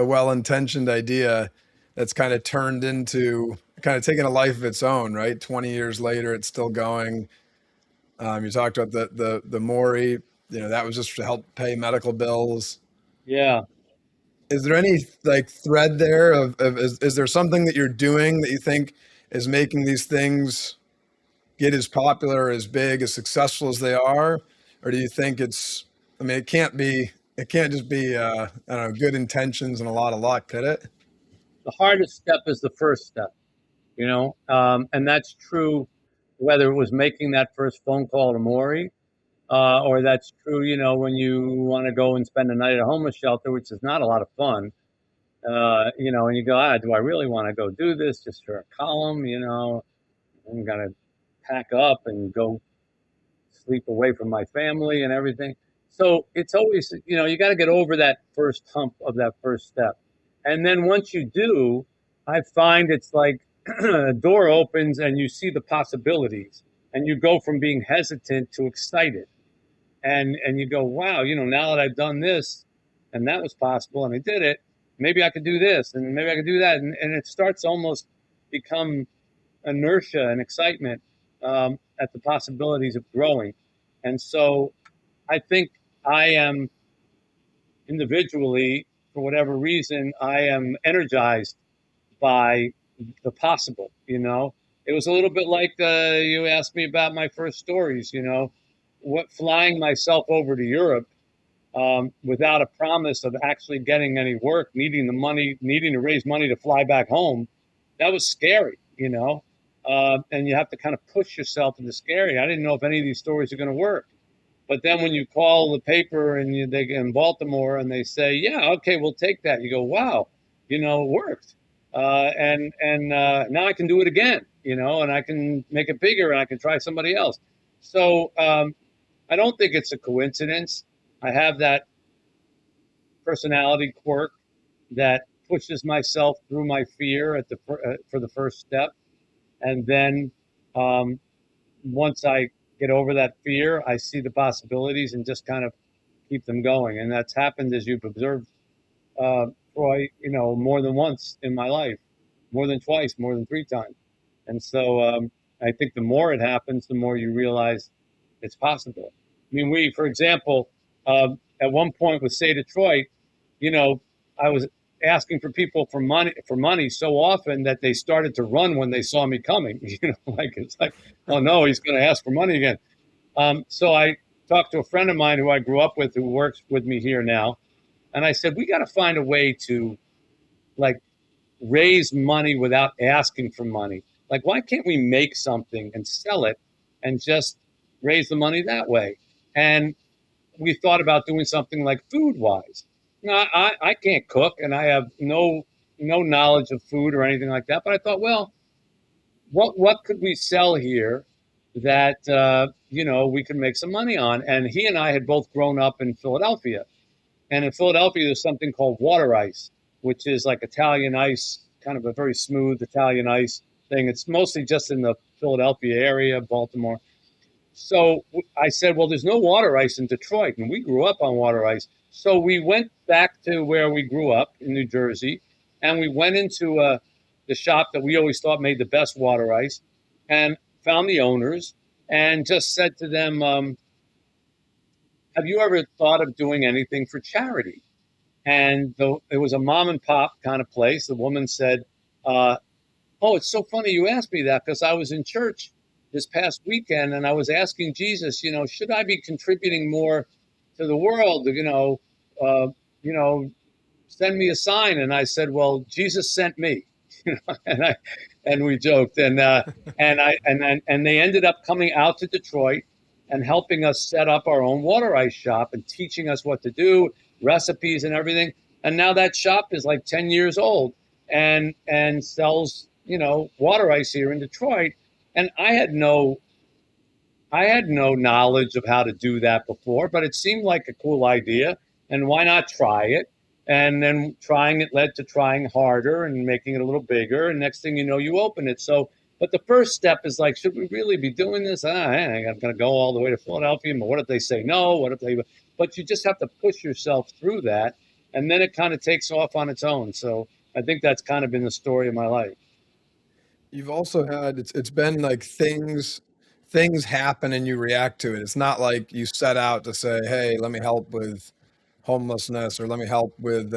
well-intentioned idea that's kind of turned into kind of taking a life of its own, right? 20 years later, it's still going. You talked about the Morrie, that was just to help pay medical bills. Yeah. Is there any like thread there is there something that you're doing that you think is making these things get as popular, as big, as successful as they are? Or do you think I mean, it can't just be, I don't know, good intentions and a lot of luck, could it? The hardest step is the first step, and that's true whether it was making that first phone call to Maury, or that's true, when you want to go and spend a night at a homeless shelter, which is not a lot of fun, and you go, do I really want to go do this just for a column? I'm going to pack up and go sleep away from my family and everything. So it's always, you got to get over that first hump of that first step. And then once you do, I find it's like a door opens and you see the possibilities and you go from being hesitant to excited. And you go, wow, now that I've done this and that was possible and I did it, maybe I could do this and maybe I could do that. And it starts almost become inertia and excitement, at the possibilities of growing. And so I think I am individually, for whatever reason, I am energized by the possible. It was a little bit like you asked me about my first stories. What flying myself over to Europe, without a promise of actually getting any work, needing the money, needing to raise money to fly back home, that was scary. And you have to kind of push yourself into scary. I didn't know if any of these stories are going to work. But then when you call the paper and they in Baltimore and they say, yeah, okay, we'll take that. You go, wow, it worked. And now I can do it again, and I can make it bigger and I can try somebody else. So I don't think it's a coincidence. I have that personality quirk that pushes myself through my fear for the first step. And then um, once I get over that fear, I see the possibilities and just kind of keep them going. And that's happened, as you've observed, Troy, more than once in my life, more than twice, more than 3 times. And so I think the more it happens, the more you realize it's possible. I mean, for example, at one point with Say Detroit, I was asking for people for money so often that they started to run when they saw me coming. Like it's like, oh no, he's going to ask for money again. So I talked to a friend of mine who I grew up with, who works with me here now, and I said, we got to find a way to like raise money without asking for money. Like, why can't we make something and sell it and just raise the money that way? And we thought about doing something like Food Wise. Now, I can't cook and I have no knowledge of food or anything like that. But I thought, well, what could we sell here that we could make some money on? And he and I had both grown up in Philadelphia, and in Philadelphia there's something called water ice, which is like Italian ice, kind of a very smooth Italian ice thing. It's mostly just in the Philadelphia area, Baltimore. So I said, well, there's no water ice in Detroit, and we grew up on water ice. So we went back to where we grew up in New Jersey, and we went into the shop that we always thought made the best water ice, and found the owners, and just said to them, have you ever thought of doing anything for charity? And it was a mom and pop kind of place. The woman said, oh, it's so funny you asked me that, because I was in church this past weekend and I was asking Jesus, should I be contributing more to the world? Send me a sign. And I said, well, Jesus sent me, and we joked, and they ended up coming out to Detroit and helping us set up our own water ice shop and teaching us what to do, recipes and everything. And now that shop is like 10 years old and sells, water ice here in Detroit. And I had no knowledge of how to do that before, but it seemed like a cool idea. And why not try it? And then trying it led to trying harder and making it a little bigger. And next thing you know, you open it. So, but the first step is like, should we really be doing this? I'm going to go all the way to Philadelphia. But what if they say no? But you just have to push yourself through that. And then it kind of takes off on its own. So I think that's kind of been the story of my life. You've also had, it's been like things happen and you react to it. It's not like you set out to say, hey, let me help with homelessness, or let me help with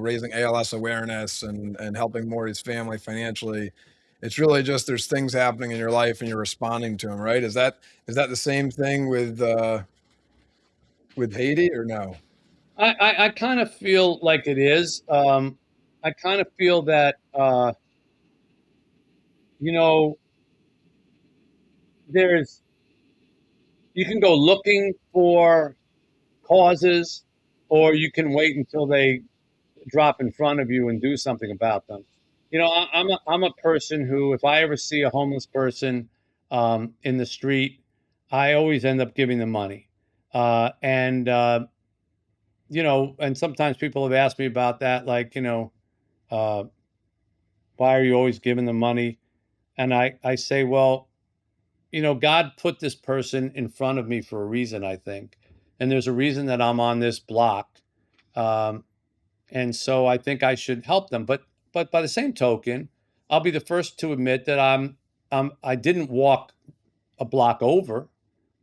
raising ALS awareness and helping Morrie's family financially. It's really just, there's things happening in your life and you're responding to them, right? Is that the same thing with Haiti, or no? I kind of feel like it is. I kind of feel that there's you can go looking for causes, or you can wait until they drop in front of you and do something about them. I'm a person who, if I ever see a homeless person in the street, I always end up giving them money. And sometimes people have asked me about that, like, uh, why are you always giving them money? And I say, well, God put this person in front of me for a reason, I think. And there's a reason that I'm on this block. Um, and so I think I should help them. But by the same token, I'll be the first to admit that I didn't walk a block over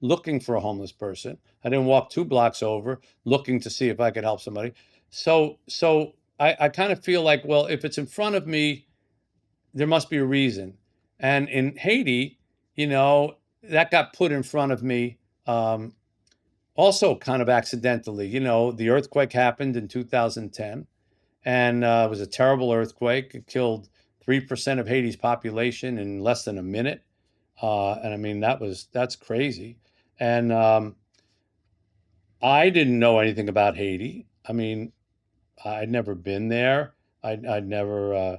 looking for a homeless person. I didn't walk 2 blocks over looking to see if I could help somebody. So I kind of feel like, well, if it's in front of me, there must be a reason. And in Haiti, that got put in front of me also kind of accidentally. The earthquake happened in 2010, and it was a terrible earthquake. It killed 3% of Haiti's population in less than a minute. And I mean, that's crazy. And I didn't know anything about Haiti. I mean, I'd never been there. I'd never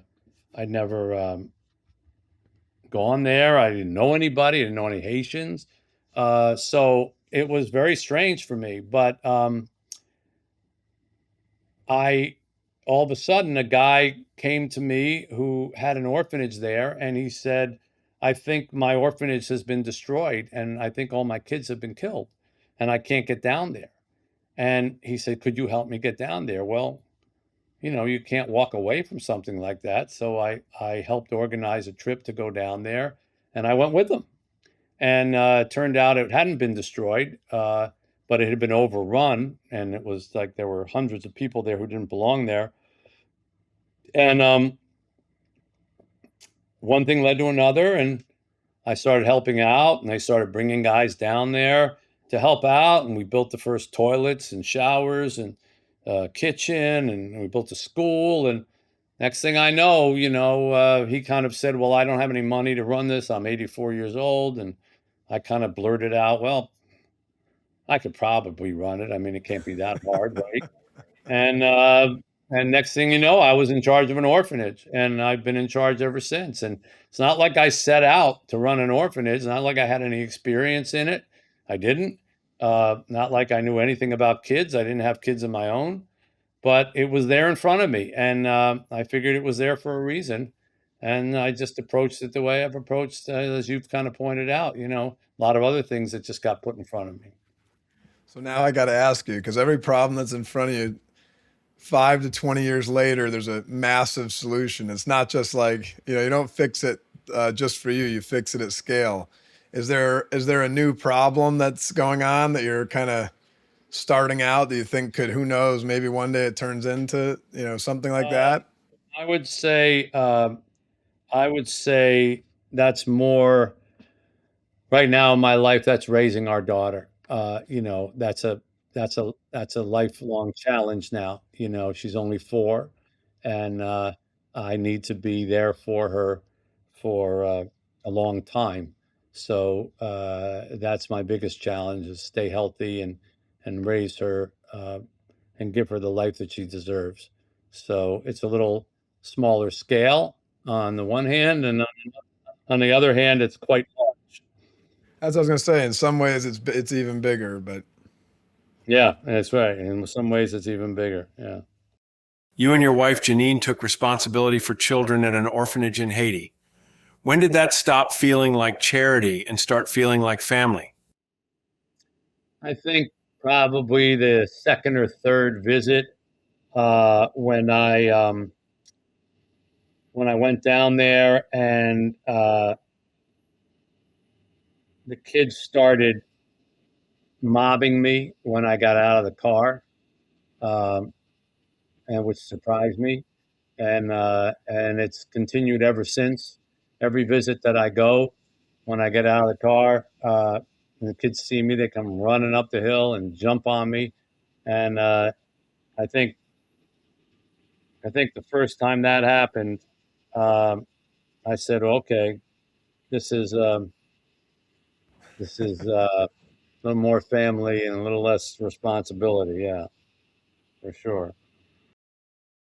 gone there. I didn't know anybody. I didn't know any Haitians. So it was very strange for me. But all of a sudden, a guy came to me who had an orphanage there, and he said, I think my orphanage has been destroyed, and I think all my kids have been killed, and I can't get down there. And he said, could you help me get down there? Well, you can't walk away from something like that. So I helped organize a trip to go down there, and I went with them. And it turned out it hadn't been destroyed, but it had been overrun. And it was like there were hundreds of people there who didn't belong there. And one thing led to another, and I started helping out, and I started bringing guys down there to help out. And we built the first toilets and showers and kitchen, and we built a school. And next thing I know, he kind of said, well, I don't have any money to run this. I'm 84 years old. And I kind of blurted out, well, I could probably run it. I mean, it can't be that hard, right? And next thing you know, I was in charge of an orphanage, and I've been in charge ever since. And it's not like I set out to run an orphanage. It's not like I had any experience in it. I didn't. Not like I knew anything about kids. I didn't have kids of my own, but it was there in front of me, and I figured it was there for a reason. And I just approached it the way I've approached, as you've kind of pointed out, a lot of other things that just got put in front of me. So now I got to ask you, because every problem that's in front of you, 5 to 20 years later, there's a massive solution. It's not just like, you don't fix it just for you, you fix it at scale. Is there a new problem that's going on that you're kind of starting out that you think could, who knows, maybe one day it turns into, something like Um, that? I would say, that's more right now in my life. That's raising our daughter. That's a lifelong challenge now. She's only 4, and I need to be there for her for a long time. So that's my biggest challenge: is stay healthy and raise her, and give her the life that she deserves. So it's a little smaller scale on the one hand, and on the other hand, it's quite large. As I was going to say, in some ways it's even bigger, but Yeah, that's right. In some ways, it's even bigger. Yeah. You and your wife, Janine, took responsibility for children at an orphanage in Haiti. When did that stop feeling like charity and start feeling like family? I think probably the second or third visit, when I went down there, and the kids started mobbing me when I got out of the car, um, and which surprised me, and it's continued ever since. Every visit that I go, when I get out of the car, and the kids see me, they come running up the hill and jump on me, and I think I think the first time that happened, um, I said, "Okay, this is um, a little more family and a little less responsibility." Yeah, for sure.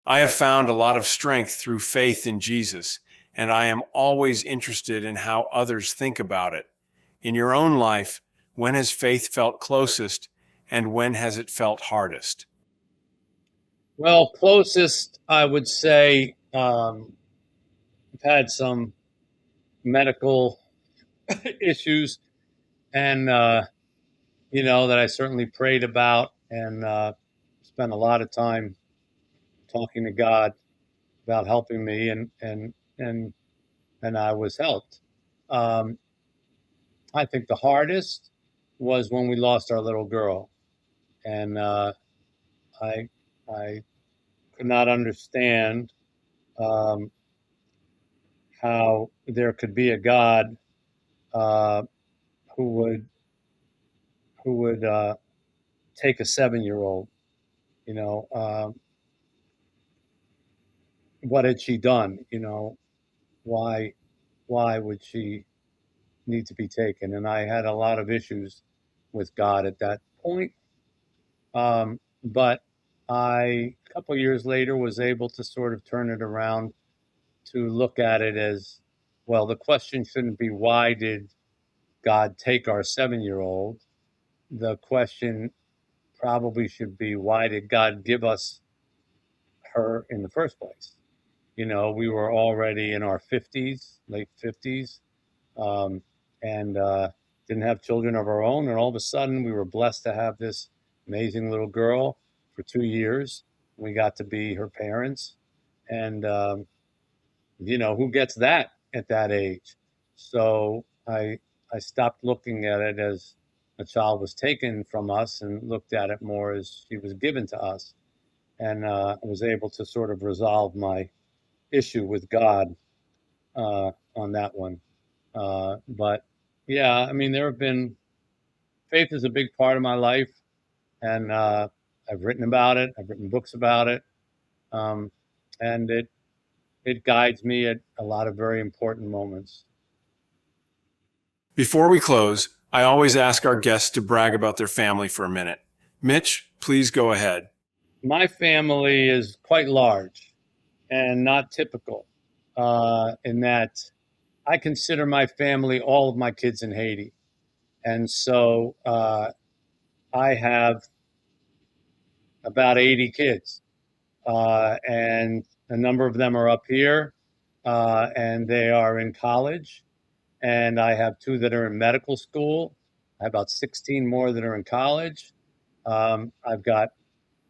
I have found a lot of strength through faith in Jesus, and I am always interested in how others think about it. In your own life, when has faith felt closest, and when has it felt hardest? Well, closest, I would say, I've had some medical issues, and that I certainly prayed about, and spent a lot of time talking to God about helping me, and and I was helped. Um, I think the hardest was when we lost our little girl, and I I could not understand, um, how there could be a God, uh, who would take a 7-year-old. You know, what had she done? Why why would she need to be taken? And I had a lot of issues with God at that point. But a couple years later, was able to sort of turn it around to look at it as, well, the question shouldn't be, why did God take our 7-year-old? The question probably should be, why did God give us her in the first place? We were already in our 50s, late 50s, um, and didn't have children of our own. And all of a sudden, we were blessed to have this amazing little girl for 2 years. We got to be her parents, and who gets that at that age? So I stopped looking at it as a child was taken from us, and looked at it more as she was given to us, and I was able to sort of resolve my issue with God, on that one. But yeah, I mean, there have been faith is a big part of my life, and I've written about it. I've written books about it, um, and it guides me at a lot of very important moments. Before we close, I always ask our guests to brag about their family for a minute. Mitch, please go ahead. My family is quite large and not typical in that I consider my family all of my kids in Haiti. And so I have about 80 kids, and a number of them are up here, and they are in college. And I have 2 that are in medical school. I have about 16 more that are in college. I've got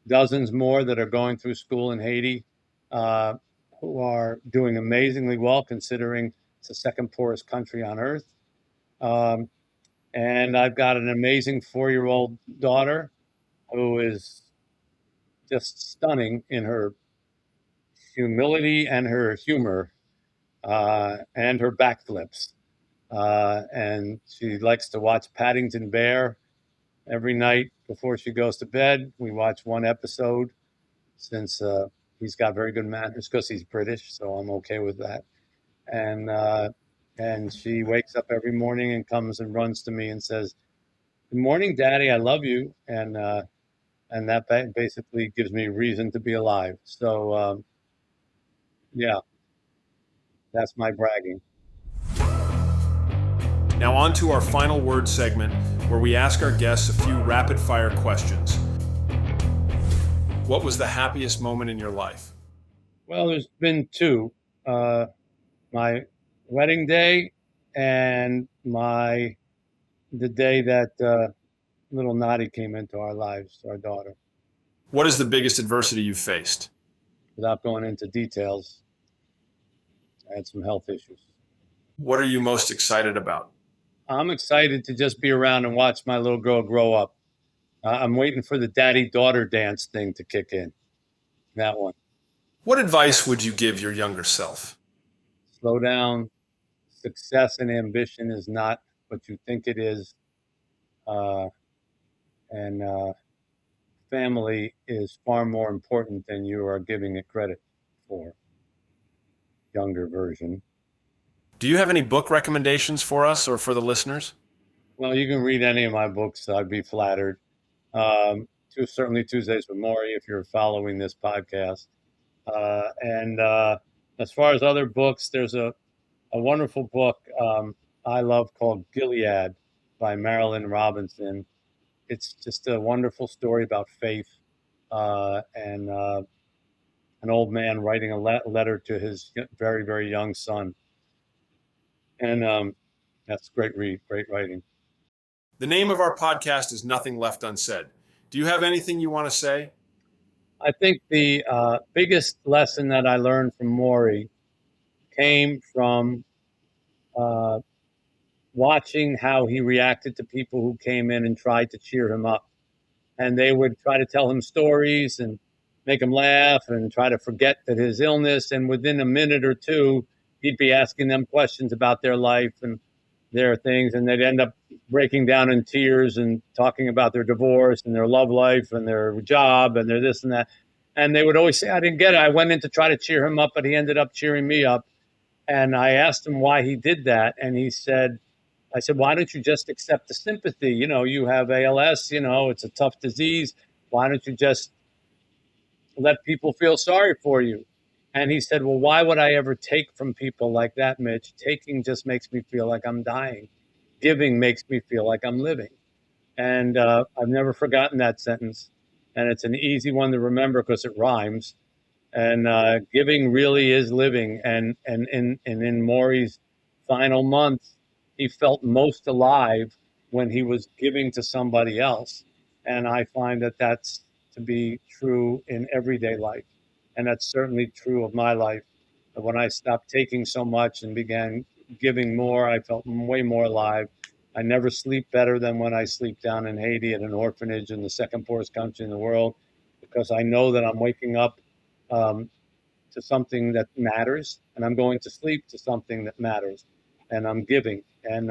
dozens more that are going through school in Haiti, uh, who are doing amazingly well considering it's the second poorest country on earth. Um, and I've got an amazing 4-year-old daughter who is just stunning in her humility and her humor, and her backflips. And she likes to watch Paddington Bear every night before she goes to bed. We watch one episode since he's got very good manners because he's British, so I'm okay with that. And she wakes up every morning and comes and runs to me and says, "Good morning, Daddy. I love you." And that basically gives me reason to be alive. So yeah, that's my bragging. Now on to our final word segment, where we ask our guests a few rapid fire questions. What was the happiest moment in your life? Well, there's been 2. My wedding day and the day that little Nadi came into our lives, our daughter. What is the biggest adversity you've faced? Without going into details, I had some health issues. What are you most excited about? I'm excited to just be around and watch my little girl grow up. I'm waiting for the daddy-daughter dance thing to kick in. That one. What advice would you give your younger self? Slow down. Success and ambition is not what you think it is. And family is far more important than you are giving it credit for. Younger version. Do you have any book recommendations for us or for the listeners? Well, you can read any of my books. I'd be flattered. Certainly Tuesdays with Morrie, if you're following this podcast. And as far as other books, there's a wonderful book I love called Gilead by Marilyn Robinson. It's just a wonderful story about faith and an old man writing a letter to his very, very young son. And that's great read, great writing. The name of our podcast is Nothing Left Unsaid. Do you have anything you want to say? I think the biggest lesson that I learned from Morrie came from watching how he reacted to people who came in and tried to cheer him up. And they would try to tell him stories and make him laugh and try to forget that his illness. And within a minute or two, he'd be asking them questions about their life and their things. And they'd end up breaking down in tears and talking about their divorce and their love life and their job and their this and that. And they would always say, "I didn't get it. I went in to try to cheer him up, but he ended up cheering me up." And I asked him why he did that. And he said, I said, "Why don't you just accept the sympathy? You know, you have ALS, you know, it's a tough disease. Why don't you just let people feel sorry for you?" And he said, "Well, why would I ever take from people like that, Mitch? Taking just makes me feel like I'm dying. Giving makes me feel like I'm living." And I've never forgotten that sentence. And it's an easy one to remember because it rhymes. And giving really is living. And in Morrie's final months, he felt most alive when he was giving to somebody else. And I find that that's to be true in everyday life. And that's certainly true of my life. When I stopped taking so much and began giving more, I felt way more alive. I never sleep better than when I sleep down in Haiti at an orphanage in the second poorest country in the world, because I know that I'm waking up to something that matters, and I'm going to sleep to something that matters, and I'm giving. And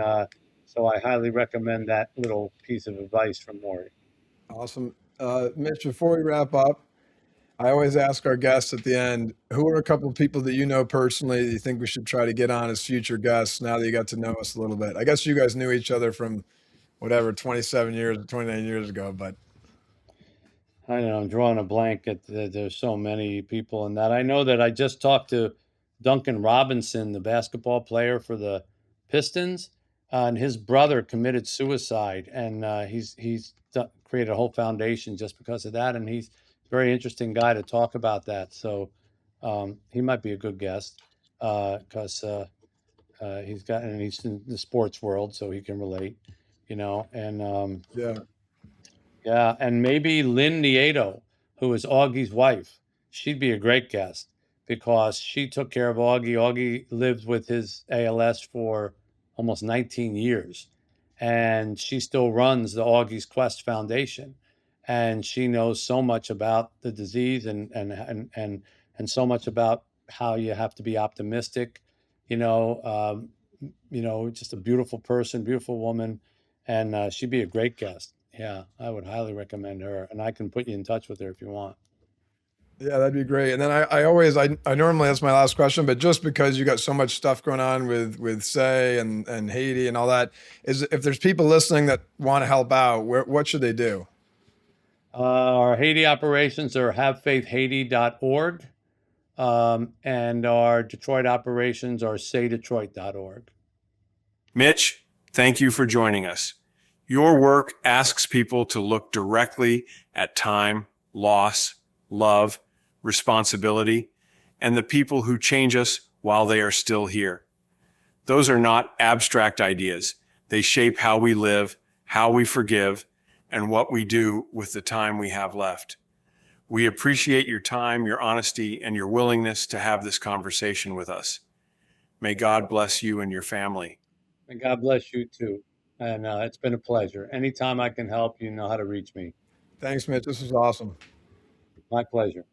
so I highly recommend that little piece of advice from Morrie. Awesome. Mitch, before we wrap up, I always ask our guests at the end, who are a couple of people that you know personally that you think we should try to get on as future guests now that you got to know us a little bit? I guess you guys knew each other from whatever, 27 years, 29 years ago, but I know I'm drawing a blank there's so many people in that. I know that I just talked to Duncan Robinson, the basketball player for the Pistons, and his brother committed suicide, and created a whole foundation just because of that. And he's a very interesting guy to talk about that. So he might be a good guest because he's in the sports world, so he can relate, and yeah. yeah, and maybe Lynn Nieto, who is Augie's wife. She'd be a great guest because she took care of Augie. Augie lived with his ALS for almost 19 years, and she still runs the Augie's Quest Foundation, and she knows so much about the disease and so much about how you have to be optimistic. You know, just a beautiful person, beautiful woman, and she'd be a great guest. Yeah, I would highly recommend her, and I can put you in touch with her if you want. Yeah, that'd be great. And then I normally, that's my last question, but just because you got so much stuff going on with Say and Haiti and all that, is if there's people listening that want to help out, what should they do? Our Haiti operations are havefaithhaiti.org, and our Detroit operations are saydetroit.org. Mitch, thank you for joining us. Your work asks people to look directly at time, loss, love, responsibility, and the people who change us while they are still here. Those are not abstract ideas. They shape how we live, how we forgive, and what we do with the time we have left. We appreciate your time, your honesty, and your willingness to have this conversation with us. May God bless you and your family. And God bless you too. And it's been a pleasure. Anytime I can help, you know how to reach me. Thanks, Mitch. This was awesome. My pleasure.